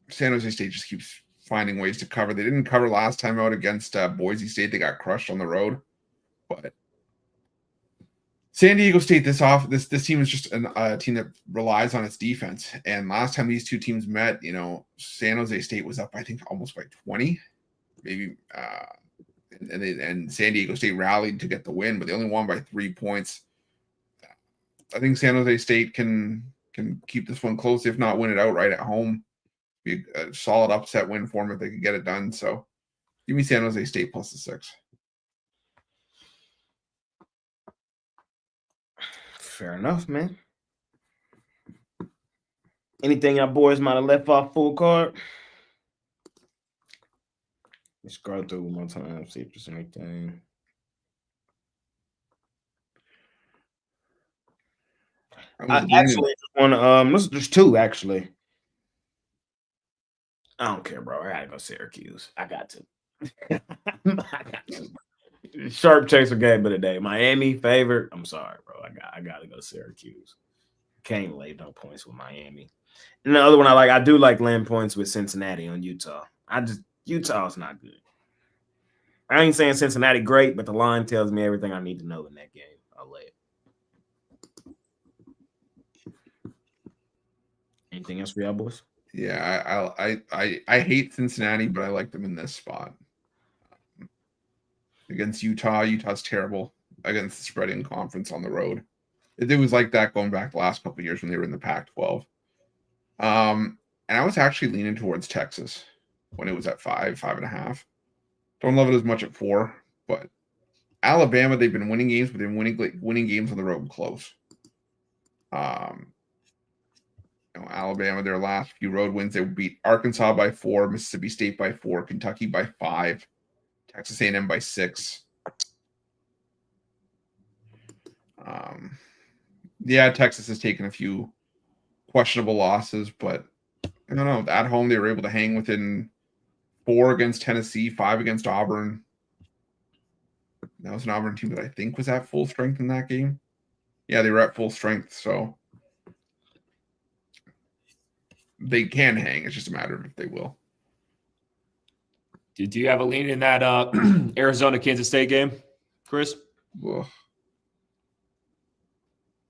S2: San Jose State just keeps finding ways to cover. They didn't cover last time out against Boise State. They got crushed on the road. But San Diego State, this team is just a team that relies on its defense. And last time these two teams met, San Jose State was up, I think, almost by 20, maybe. And San Diego State rallied to get the win, but they only won by 3 points. I think San Jose State can keep this one close, if not win it outright at home. Be a solid upset win for them if they could get it done. So give me San Jose State +6.
S1: Fair enough, man. Anything our boys might have left off full card? Let's scroll through one more time, see if there's anything. I actually want to. There's 2 actually. I don't care, bro. I gotta go Syracuse. I got to. Sharp chaser game of the day. Miami favored. I'm sorry, bro. I gotta go Syracuse. Can't lay no points with Miami. And the other one I do like laying points with Cincinnati on Utah. Utah's not good. I ain't saying Cincinnati great, but the line tells me everything I need to know in that game. I'll lay it. Anything else for y'all boys?
S2: Yeah, I hate Cincinnati, but I like them in this spot. Against Utah, Utah's terrible against the spreading conference on the road. It was like that going back the last couple of years when they were in the Pac-12. And I was actually leaning towards Texas when it was at 5.5. Don't love it as much at 4, but Alabama, they've been winning games, but they've been winning games on the road close. Alabama, their last few road wins, they beat Arkansas by 4, Mississippi State by 4, Kentucky by 5, Texas A&M by 6. Yeah, Texas has taken a few questionable losses, but I don't know. At home, they were able to hang within 4 against Tennessee, 5 against Auburn. That was an Auburn team that I think was at full strength in that game. Yeah, they were at full strength, so they can hang. It's just a matter of if they will.
S3: Do you have a lean in that Arizona-Kansas State game, Chris?
S2: Ugh.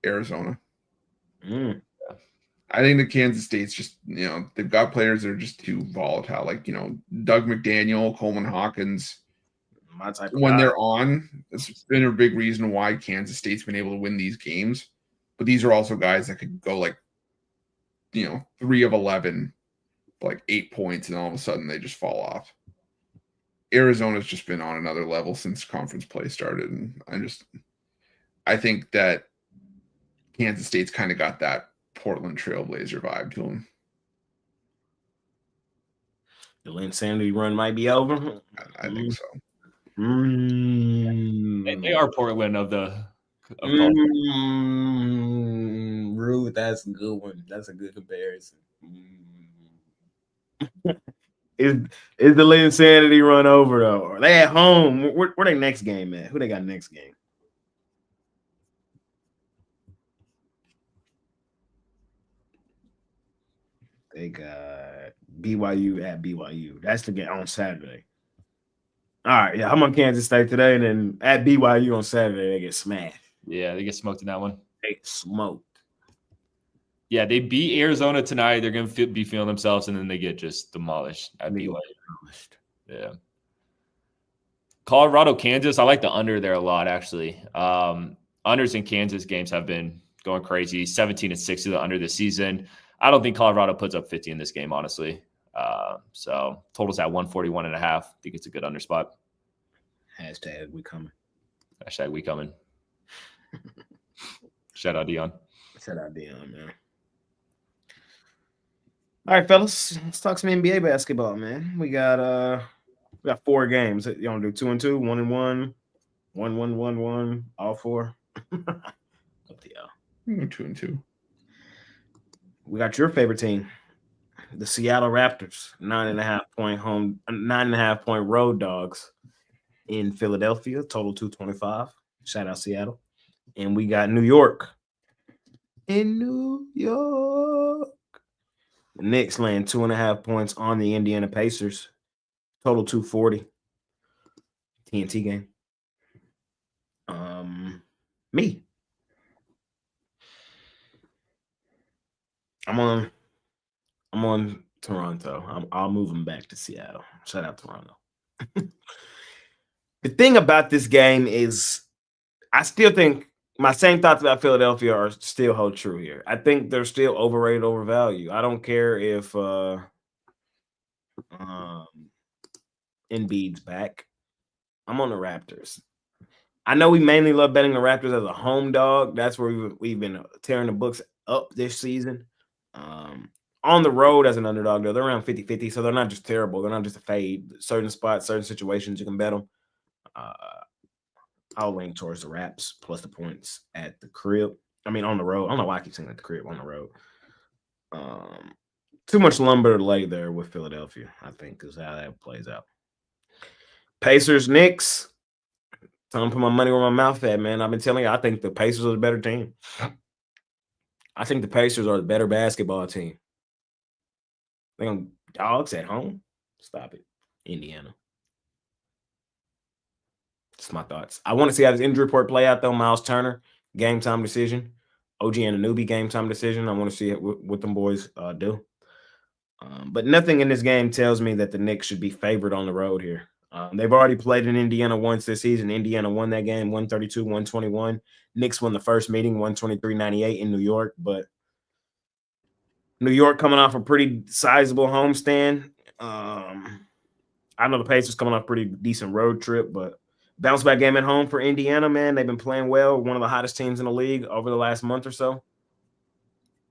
S2: Arizona.
S1: Mm.
S2: I think the Kansas State's just, they've got players that are just too volatile. Like, Doug McDaniel, Coleman Hawkins.
S1: My type of
S2: When
S1: guy.
S2: they're on, it's been a big reason why Kansas State's been able to win these games. But these are also guys that could go 3 of 11, like 8 points, and all of a sudden they just fall off. Arizona's just been on another level since conference play started. And I think that Kansas State's kind of got that Portland Trailblazer vibe to them.
S1: The insanity run might be over.
S2: I think so.
S3: They are Portland of
S1: Rude, that's a good one. That's a good comparison. Is the insanity run over though? Are they at home? Where their next game at? Who they got next game? They got BYU at BYU. That's the game on Saturday. All right, yeah, I'm on Kansas State today, and then at BYU on Saturday, they get smashed.
S3: Yeah, they get smoked in that one.
S1: They get smoked.
S3: Yeah, they beat Arizona tonight. They're going to be feeling themselves, and then they get just demolished at BYU. Yeah. Colorado, Kansas. I like the under there a lot, actually. Unders in Kansas games have been going crazy. 17-6 to the under this season. I don't think Colorado puts up 50 in this game, honestly. So totals at 141.5. I think it's a good under spot.
S1: Hashtag we coming.
S3: Hashtag we coming. Shout out Dion.
S1: Shout out Dion, man. All right, fellas, let's talk some NBA basketball, man. We got 4 games. You want to do 2-2, 1-1, 1-1, all 4? Up to y'all.
S2: 2-2.
S1: We got your favorite team, the Seattle Raptors, 9.5 point road dogs in Philadelphia, total 225. Shout out Seattle. And we got New York. In New York. The Knicks laying 2.5 points on the Indiana Pacers. Total 240. TNT game. Me. I'm on Toronto. I'll move them back to Seattle. Shout out Toronto. The thing about this game is I still think my same thoughts about Philadelphia are still hold true here. I think they're still overrated, overvalued. I don't care if Embiid's back. I'm on the Raptors. I know we mainly love betting the Raptors as a home dog. That's where we've been tearing the books up this season. On the road as an underdog, though, they're around 50-50, so they're not just terrible. They're not just a fade. Certain spots, certain situations, you can bet them. I'll lean towards the Raps plus the points at the crib. I mean, on the road. I don't know why I keep saying at the crib, on the road. Too much lumber to lay there with Philadelphia, I think, is how that plays out. Pacers, Knicks. Time to put my money where my mouth at, man. I've been telling you, I think the Pacers are the better team. I think the Pacers are the better basketball team. They're going dogs at home. Stop it. Indiana. Just my thoughts. I want to see how this injury report play out, though. Miles Turner, game time decision. OG Anunoby, game time decision. I want to see what them boys do. But nothing in this game tells me that the Knicks should be favored on the road here. They've already played in Indiana once this season. Indiana won that game, 132-121. Knicks won the first meeting, 123-98 in New York. But New York coming off a pretty sizable homestand. I know the Pacers coming off a pretty decent road trip, but bounce back game at home for Indiana, man. They've been playing well. One of the hottest teams in the league over the last month or so.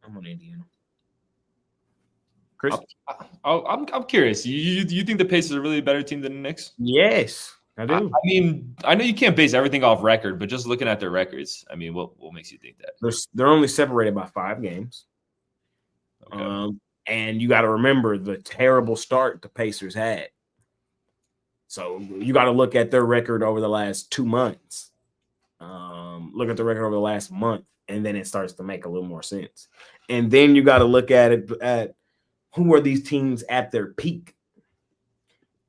S1: I'm on Indiana. Chris?
S3: I'm curious. You think the Pacers are really a better team than the Knicks?
S1: Yes, I do.
S3: I mean, I know you can't base everything off record, but just looking at their records, I mean, what makes you think that?
S1: They're only separated by 5 games. Okay. And you got to remember the terrible start the Pacers had. So you got to look at their record over the last 2 months. Look at the record over the last month, and then it starts to make a little more sense. And then you got to look at it at who are these teams at their peak.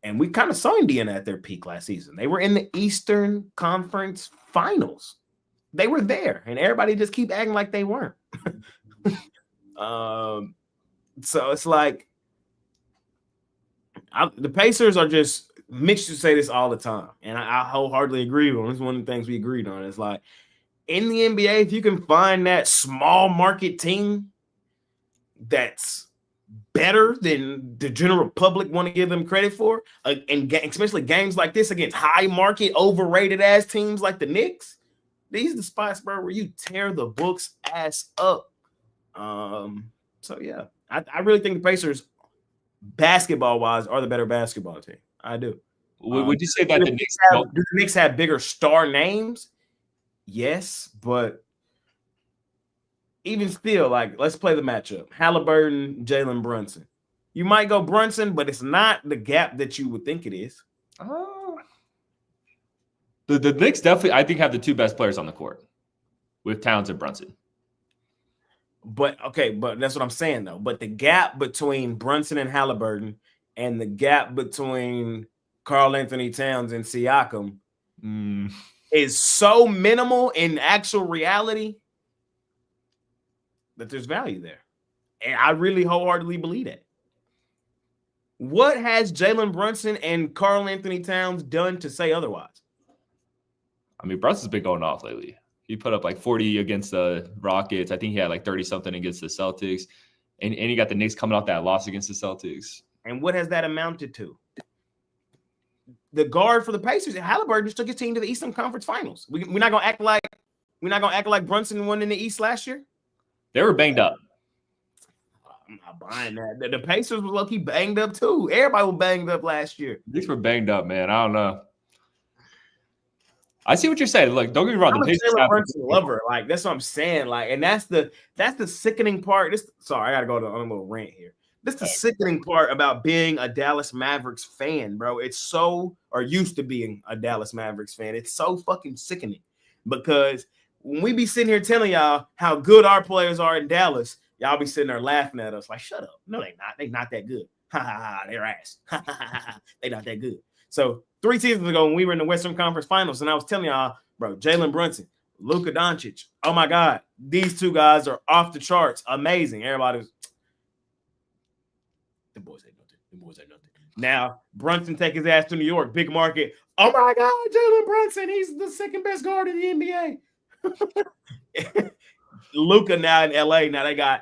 S1: And we kind of saw Indiana at their peak last season. They were in the Eastern Conference Finals. They were there, and everybody just keep acting like they weren't. So it's like the Pacers are just. Mitch used to say this all the time, and I wholeheartedly agree with him. It's one of the things we agreed on. It's like in the NBA, if you can find that small market team that's better than the general public want to give them credit for, and especially games like this against high market, overrated ass teams like the Knicks, these are the spots, bro, where you tear the books ass up. So yeah, I really think the Pacers, basketball wise, are the better basketball team. I do.
S3: Would you say that
S1: do the Knicks have bigger star names? Yes, but even still, like, let's play the matchup. Halliburton, Jalen Brunson. You might go Brunson, but it's not the gap that you would think it is.
S3: The Knicks definitely, I think, have the two best players on the court with Towns and Brunson.
S1: But that's what I'm saying, though. But the gap between Brunson and Halliburton and the gap between Karl Anthony Towns and Siakam is so minimal in actual reality that there's value there. And I really wholeheartedly believe that. What has Jalen Brunson and Karl Anthony Towns done to say otherwise?
S3: I mean, Brunson's been going off lately. He put up like 40 against the Rockets. I think he had like 30-something against the Celtics. And he got the Knicks coming off that loss against the Celtics.
S1: And what has that amounted to? The guard for the Pacers, Halliburton, just took his team to the Eastern Conference Finals. We're not gonna act like Brunson won in the East last year.
S3: They were banged up.
S1: I'm not buying that. The Pacers was low-key banged up too. Everybody was banged up last year.
S3: These were banged up, man. I don't know. I see what you're saying. Like, don't get me wrong.
S1: I'm
S3: The
S1: a
S3: Pacers
S1: Jalen Brunson lover. Like, that's what I'm saying. Like, and that's the sickening part. Sorry, I gotta go on a little rant here. This is the sickening part about being a Dallas Mavericks fan, bro. It's so, or used to being a Dallas Mavericks fan. It's so fucking sickening because when we be sitting here telling y'all how good our players are in Dallas, y'all be sitting there laughing at us like, shut up. No, they not. They not that good. Ha ha ha. They're ass. Ha ha ha. They not that good. So 3 seasons ago when we were in the Western Conference Finals and I was telling y'all, bro, Jalen Brunson, Luka Doncic, oh my God, these two guys are off the charts. Amazing. Everybody was, the boys ain't nothing. The boys ain't nothing. Now, Brunson take his ass to New York, big market. Oh my God, Jalen Brunson, he's the second best guard in the NBA. Luka now in LA. Now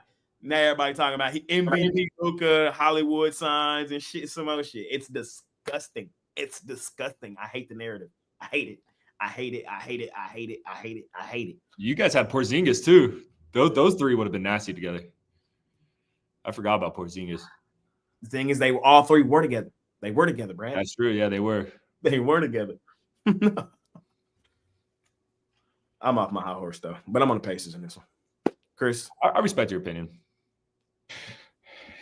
S1: everybody talking about MVP Luka, Hollywood signs and shit, some other shit. It's disgusting. It's disgusting. I hate the narrative. I hate it. I hate it. I hate it. I hate it. I hate it. I hate it.
S3: You guys had Porzingis too. Those three would have been nasty together. I forgot about Porzingis.
S1: The thing is, all three were together. They were together, Brad.
S3: That's true. Yeah, they were.
S1: They were together. I'm off my high horse though, but I'm on the Pacers in this one. Chris,
S3: I respect your opinion.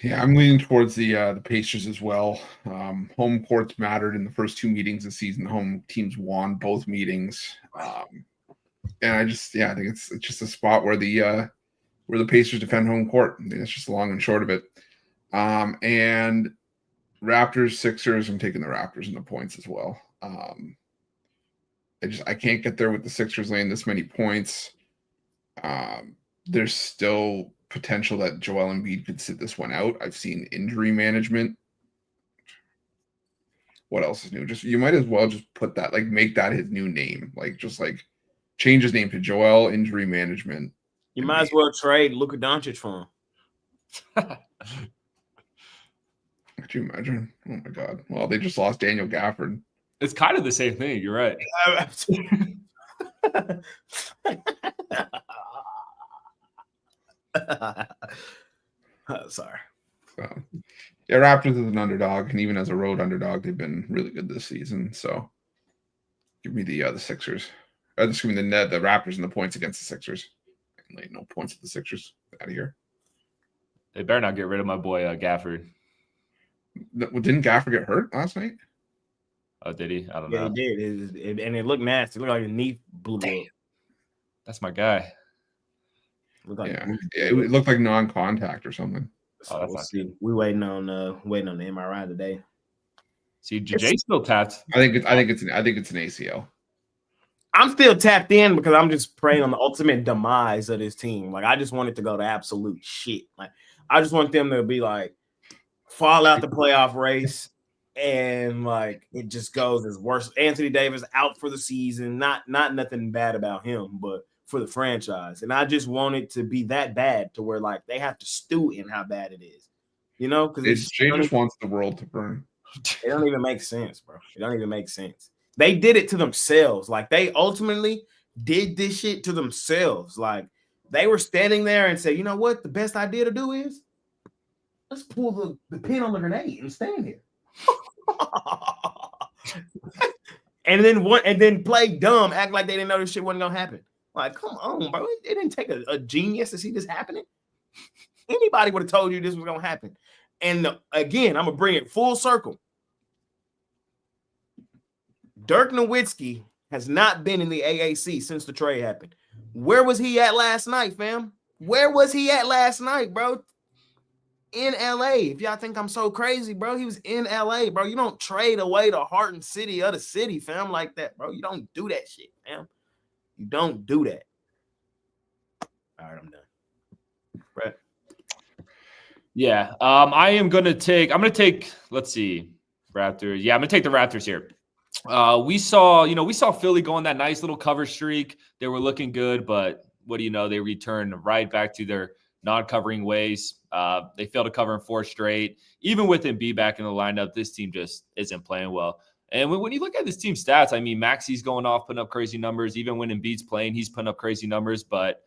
S2: Yeah, I'm leaning towards the Pacers as well. Home courts mattered in the first 2 meetings this season. Home teams won both meetings, and I think it's just a spot where the Pacers defend home court. I think that's just the long and short of it. And Raptors, Sixers. I'm taking the Raptors in the points as well. I can't get there with the Sixers laying this many points. There's still potential that Joel Embiid could sit this one out. I've seen injury management. What else is new? You might as well just put that, like, make that his new name. Like, just like change his name to Joel Injury Management.
S1: You might as well trade Luka Doncic for him.
S2: Could you imagine? Oh my God. Well, they just lost Daniel Gafford.
S3: It's kind of the same thing. You're right.
S1: Sorry.
S2: So, yeah, Raptors is an underdog, and even as a road underdog, they've been really good this season. So, give me the Sixers. Just give me the Raptors and the points against the Sixers. No points at the Sixers. Out of here.
S3: They better not get rid of my boy Gafford.
S2: Didn't Gafford get hurt last night?
S3: Oh, did he? I don't
S1: know.
S3: Yeah,
S1: he did. And it looked nasty. It looked like his knee blew up.
S3: That's my guy.
S2: It looked like non-contact or something.
S1: So we'll see. We waiting on the MRI today.
S3: See, JJ's still tapped.
S2: I think it's an ACL.
S1: I'm still tapped in because I'm just praying on the ultimate demise of this team. Like, I just want it to go to absolute shit. Like, I just want them to be like fall out the playoff race, and like it just goes as worse. Anthony Davis out for the season. Not nothing bad about him, but for the franchise. And I just want it to be that bad to where like they have to stew in how bad it is. You know, because
S2: Jay just wants the world to burn.
S1: It don't even make sense, bro. It don't even make sense. They did it to themselves. Like, they ultimately did this shit to themselves. Like, they were standing there and say, you know what? The best idea to do is let's pull the pin on the grenade and stand here. and then play dumb, act like they didn't know this shit wasn't gonna happen. Like, come on, bro. It didn't take a genius to see this happening. Anybody would have told you this was gonna happen. And again, I'm gonna bring it full circle. Dirk Nowitzki has not been in the AAC since the trade happened. Where was he at last night, fam? Where was he at last night, bro? In LA. If y'all think I'm so crazy, bro, he was in LA, bro. You don't trade away the heart and city of the city, fam, like that, bro. You don't do that shit, fam. You don't do that. All right, I'm done. Brett.
S3: Yeah, I'm gonna take, let's see, Raptors. Yeah, I'm gonna take the Raptors here. We saw Philly go on that nice little cover streak. They were looking good, but what do you know? They returned right back to their non-covering ways. They failed to cover in 4 straight. Even with Embiid back in the lineup, this team just isn't playing well. And when you look at this team's stats, I mean, Maxi's going off, putting up crazy numbers. Even when Embiid's playing, he's putting up crazy numbers. But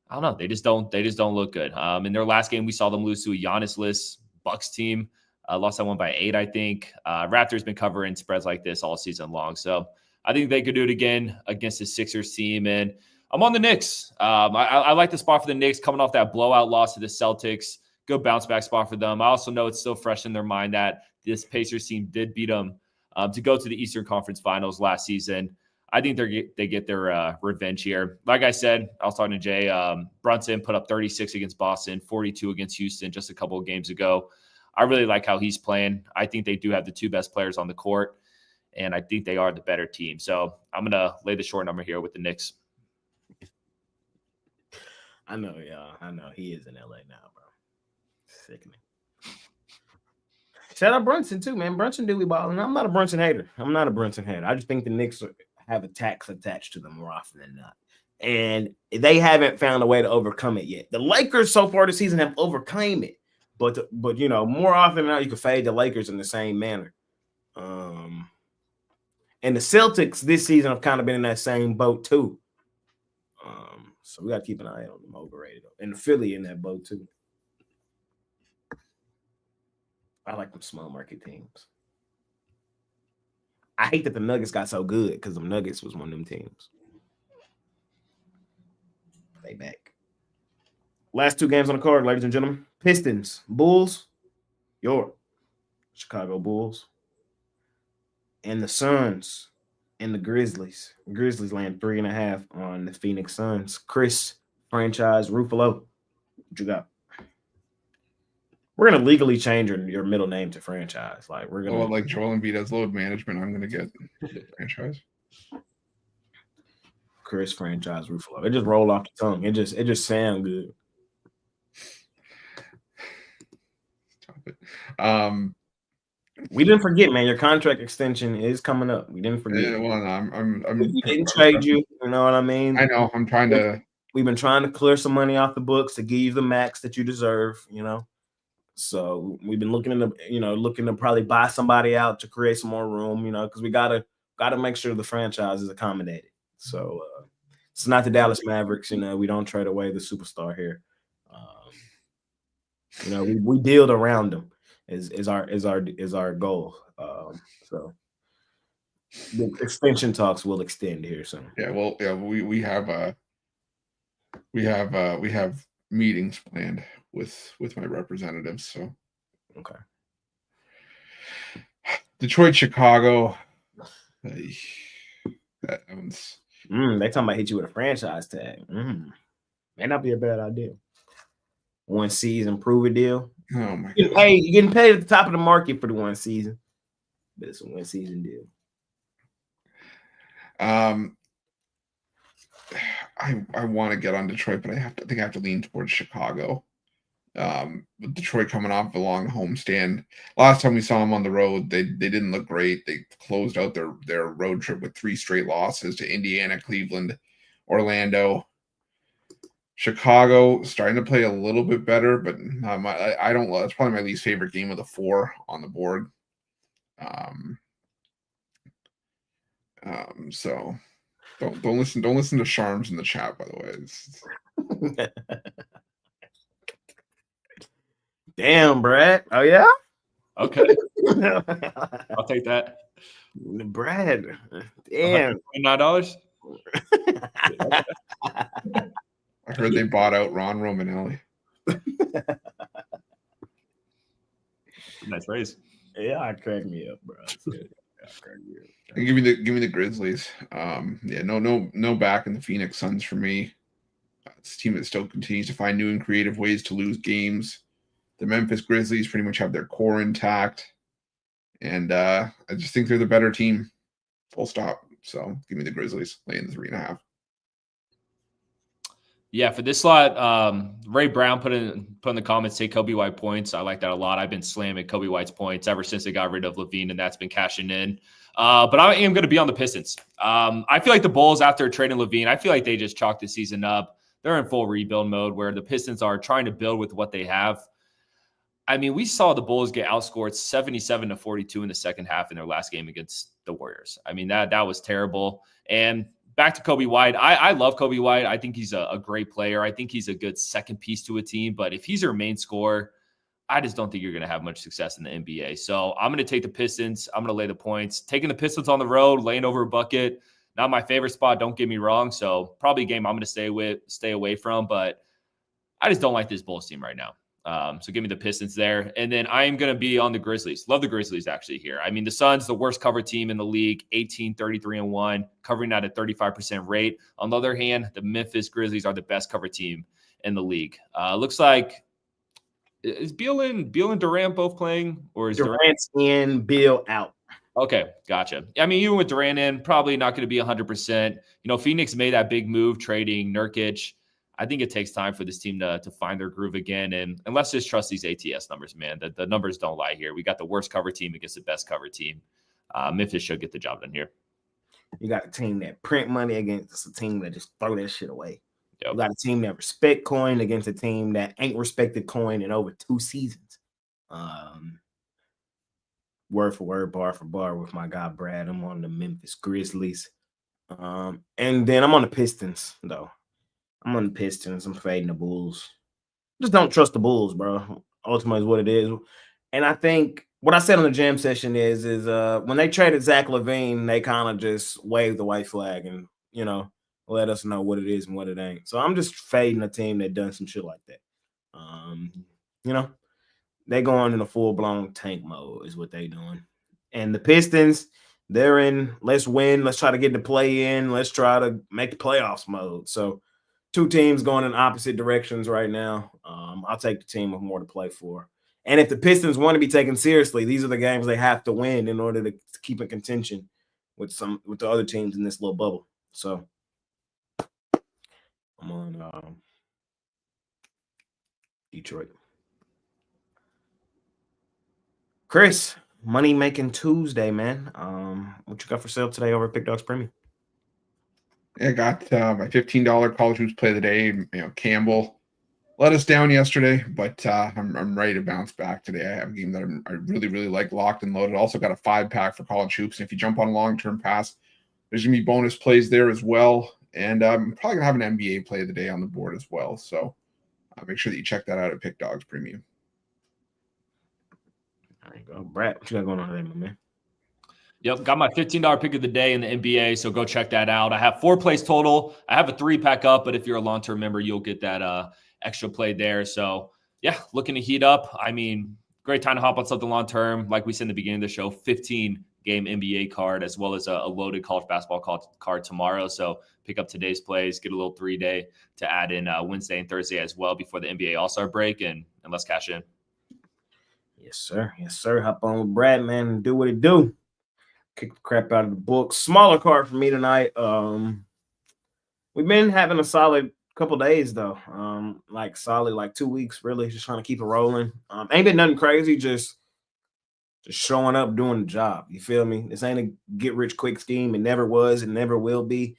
S3: I don't know. They just don't look good. In their last game, we saw them lose to a Giannis-less Bucks team. Lost that one by 8, I think. Raptors been covering spreads like this all season long. So I think they could do it again against the Sixers team. And I'm on the Knicks. I like the spot for the Knicks coming off that blowout loss to the Celtics. Good bounce back spot for them. I also know it's still fresh in their mind that this Pacers team did beat them to go to the Eastern Conference Finals last season. I think they get their revenge here. Like I said, I was talking to Jay. Brunson put up 36 against Boston, 42 against Houston just a couple of games ago. I really like how he's playing. I think they do have the 2 best players on the court, and I think they are the better team. So I'm going to lay the short number here with the Knicks.
S1: I know, y'all. I know. He is in LA now, bro. Sickening. Shout out Brunson, too, man. Brunson do be balling. I'm not a Brunson hater. I just think the Knicks have a tax attached to them more often than not. And they haven't found a way to overcome it yet. The Lakers so far this season have overcome it. But you know, more often than not, you can fade the Lakers in the same manner. And the Celtics this season have kind of been in that same boat too. So we got to keep an eye on them overrated. And Philly in that boat too. I like them small market teams. I hate that the Nuggets got so good because the Nuggets was one of them teams. They back. Last 2 games on the card, ladies and gentlemen. Pistons, Bulls, your Chicago Bulls, and the Suns and the Grizzlies. Grizzlies land 3.5 on the Phoenix Suns. Chris, franchise, Ruffalo, what you got? We're gonna legally change your middle name to franchise. Like we're gonna
S2: like Joel Embiid has load management. I'm gonna get franchise.
S1: Chris, franchise, Ruffalo. It just rolled off the tongue. It just sound good. We didn't forget, man. Your contract extension is coming up. We didn't forget.
S2: Yeah, well, I'm
S1: we didn't trade you. You know what I mean?
S2: I know. I'm trying to.
S1: We've been trying to clear some money off the books to give you the max that you deserve. You know, so we've been looking to probably buy somebody out to create some more room. You know, because we gotta make sure the franchise is accommodated. So it's not the Dallas Mavericks. You know, we don't trade away the superstar here. You know, we deal around them. Is our goal. So the extension talks will extend here soon.
S2: Yeah, well, yeah, we have meetings planned with my representatives. So
S1: okay.
S2: Detroit, Chicago. That one's
S1: they talking about hit you with a franchise tag. May not be a bad idea. 1 season prove a deal.
S2: Oh my god!
S1: You're getting paid at the top of the market for the 1 season, but it's a 1 season deal.
S2: I want to get on Detroit, but I think I have to lean towards Chicago. With Detroit coming off a long homestand. Last time we saw them on the road, they didn't look great. They closed out their road trip with 3 straight losses to Indiana, Cleveland, Orlando. Chicago starting to play a little bit better, but I don't love. It's probably my least favorite game of the 4 on the board. So don't listen to Sharms in the chat, by the way.
S1: Damn, Brad. Oh yeah.
S3: Okay. I'll take that.
S1: Brad. Damn.
S3: $129.
S2: I heard they bought out Ron Romanelli.
S3: Nice raise.
S1: Yeah, crack me up, bro.
S2: And give me the Grizzlies. No back in the Phoenix Suns for me. It's a team that still continues to find new and creative ways to lose games. The Memphis Grizzlies pretty much have their core intact, and I just think they're the better team. Full stop. So give me the Grizzlies laying the 3.5.
S3: Yeah, for this slot, Ray Brown put in the comments, take Kobe White points. I like that a lot. I've been slamming Kobe White's points ever since they got rid of Levine, and that's been cashing in. But I am going to be on the Pistons. I feel like the Bulls, after trading Levine, I feel like they just chalked the season up. They're in full rebuild mode where the Pistons are trying to build with what they have. I mean, we saw the Bulls get outscored 77-42 in the second half in their last game against the Warriors. I mean, that was terrible. And back to Kobe White. I love Kobe White. I think he's a great player. I think he's a good second piece to a team. But if he's your main scorer, I just don't think you're going to have much success in the NBA. So I'm going to take the Pistons. I'm going to lay the points. Taking the Pistons on the road, laying over a bucket. Not my favorite spot, don't get me wrong. So probably a game I'm going to stay away from. But I just don't like this Bulls team right now. So give me the Pistons there. And then I am going to be on the Grizzlies. Love the Grizzlies actually here. I mean, the Suns, the worst cover team in the league, 18-33-1, covering at a 35% rate. On the other hand, the Memphis Grizzlies are the best cover team in the league. Looks like, is Beal and Durant both playing? Or is
S1: Durant's in, Beal out?
S3: Okay, gotcha. I mean, even with Durant in, probably not going to be 100%. Phoenix made that big move trading Nurkic. I think it takes time for this team to find their groove again. And let's just trust these ATS numbers, man. The numbers don't lie here. We got the worst cover team against the best cover team. Memphis should get the job done here.
S1: You got a team that print money against a team that just throw that shit away.
S3: Yep.
S1: You got a team that respect coin against a team that ain't respected coin in over 2 seasons. Word for word, bar for bar with my guy Brad. I'm on the Memphis Grizzlies. And then I'm on the Pistons, though. I'm on the Pistons. I'm fading the Bulls. Just don't trust the Bulls, bro. Ultimately is what it is. And I think what I said on the jam session is when they traded Zach LaVine, they kind of just waved the white flag and, let us know what it is and what it ain't. So I'm just fading a team that done some shit like that. They going in a full-blown tank mode is what they doing. And the Pistons, they're in let's win, let's try to get the play in, let's try to make the playoffs mode. So 2 teams going in opposite directions right now. I'll take the team with more to play for. And if the Pistons want to be taken seriously, these are the games they have to win in order to keep in contention with the other teams in this little bubble. So I'm on Detroit. Chris, Money Making Tuesday, man. What you got for sale today over at Big Dogs Premium?
S2: I got my $15 college hoops play of the day. Campbell let us down yesterday, but I'm ready to bounce back today. I have a game that I really, really like, locked and loaded. Also got a 5-pack for college hoops. And if you jump on a long-term pass, there's going to be bonus plays there as well. And I'm probably going to have an NBA play of the day on the board as well. So make sure that you check that out at Pick Dogs Premium.
S1: There you go. Brad, what you got going on today, my man?
S3: Yep, got my $15 pick of the day in the NBA, so go check that out. I have 4 plays total. I have a 3-pack up, but if you're a long-term member, you'll get that extra play there. So, yeah, looking to heat up. I mean, great time to hop on something long-term. Like we said in the beginning of the show, 15-game NBA card as well as a loaded college basketball card tomorrow. So pick up today's plays, get a little 3-day to add in Wednesday and Thursday as well before the NBA All-Star break, and let's cash in.
S1: Yes, sir. Yes, sir. Hop on with Brad, man, and do what it do. Kick the crap out of the book. Smaller card for me tonight. We We've been having a solid couple days though. Like solid like 2 weeks, really just trying to keep it rolling. Ain't been nothing crazy, just showing up, doing the job. You feel me? This ain't a get rich quick scheme. It never was, it never will be.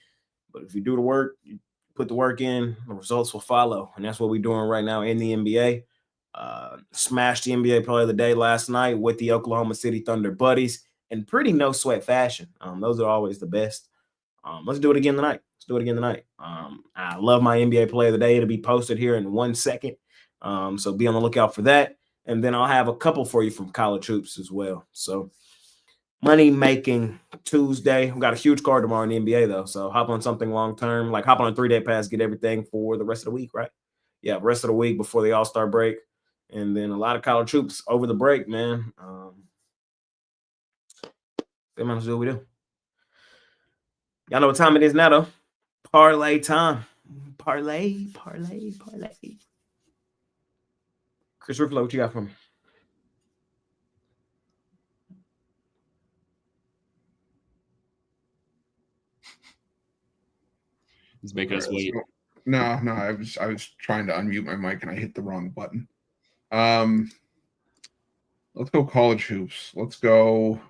S1: But if you do the work, you put the work in, the results will follow. And that's what we're doing right now in the NBA. Smashed the NBA Player of the Day last night with the Oklahoma City Thunder buddies in pretty no sweat fashion. Those are always the best. Let's do it again tonight. I love my NBA Player of the Day. It'll be posted here in 1 second. So be on the lookout for that. And then I'll have a couple for you from college hoops as well. So Money Making Tuesday. We got a huge card tomorrow in the NBA though. So hop on something long term, like hop on a 3-day pass, get everything for the rest of the week, right? Yeah, rest of the week before the All-Star break. And then a lot of college hoops over the break, man. Let's do what we do. Y'all know what time it is now, though. Parlay time. Parlay. Chris Ruffalo, what you got for me?
S3: He's making us wait.
S2: No, I was trying to unmute my mic and I hit the wrong button. Let's go college hoops. Let's go.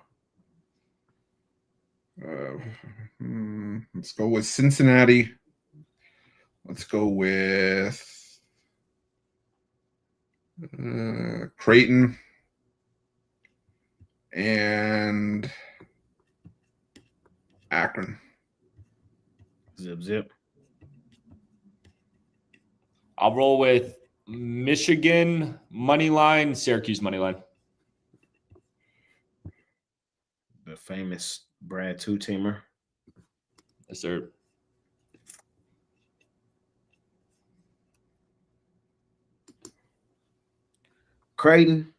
S2: Let's go with Cincinnati. Let's go with Creighton and Akron.
S1: Zip.
S3: I'll roll with Michigan money line, Syracuse money line.
S1: The famous Brad two-teamer.
S3: Yes, sir.
S1: Creighton.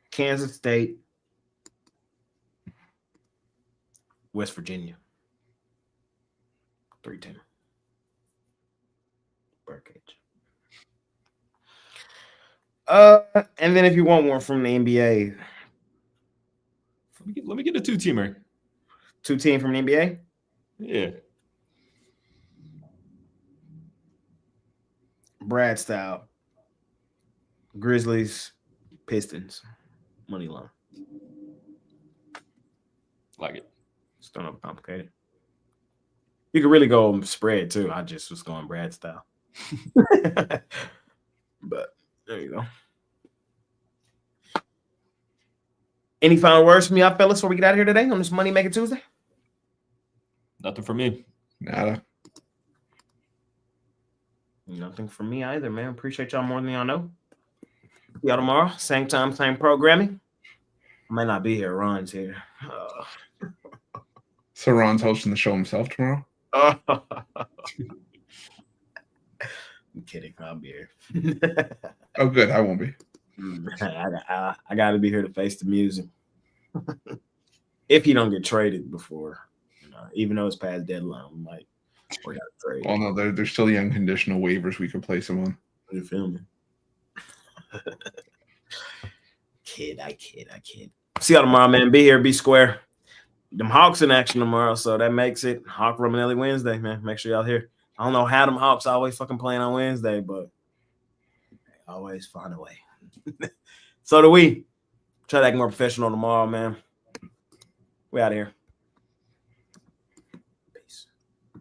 S1: Kansas State. West Virginia. 3-10. Birdcage. And then if you want one from the NBA.
S3: Let me get a two-teamer.
S1: 2-team from the NBA?
S3: Yeah.
S1: Brad style. Grizzlies, Pistons, money line.
S3: Like it.
S1: It's not complicated. You could really go spread too. I just was going Brad style. But there you go. Any final words from y'all, fellas, before we get out of here today on this Money Making Tuesday?
S3: Nothing for me.
S2: Nada.
S1: Nothing for me either, man. Appreciate y'all more than y'all know. See y'all tomorrow. Same time, same programming. I might not be here. Ron's here.
S2: So Ron's hosting the show himself tomorrow?
S1: I'm kidding. I'll be here.
S2: Oh, good. I won't be.
S1: I got to be here to face the music. If he don't get traded before, even though it's past deadline, we might work out a trade.
S2: Well, no, there's still the unconditional waivers we could place him on.
S1: You feel me? I kid. See y'all tomorrow, man. Be here, be square. Them Hawks in action tomorrow, so that makes it Hawk Romanelli Wednesday, man. Make sure y'all here. I don't know how them Hawks always fucking playing on Wednesday, but they always find a way. So do we. Try to act more professional tomorrow, man. We out of here.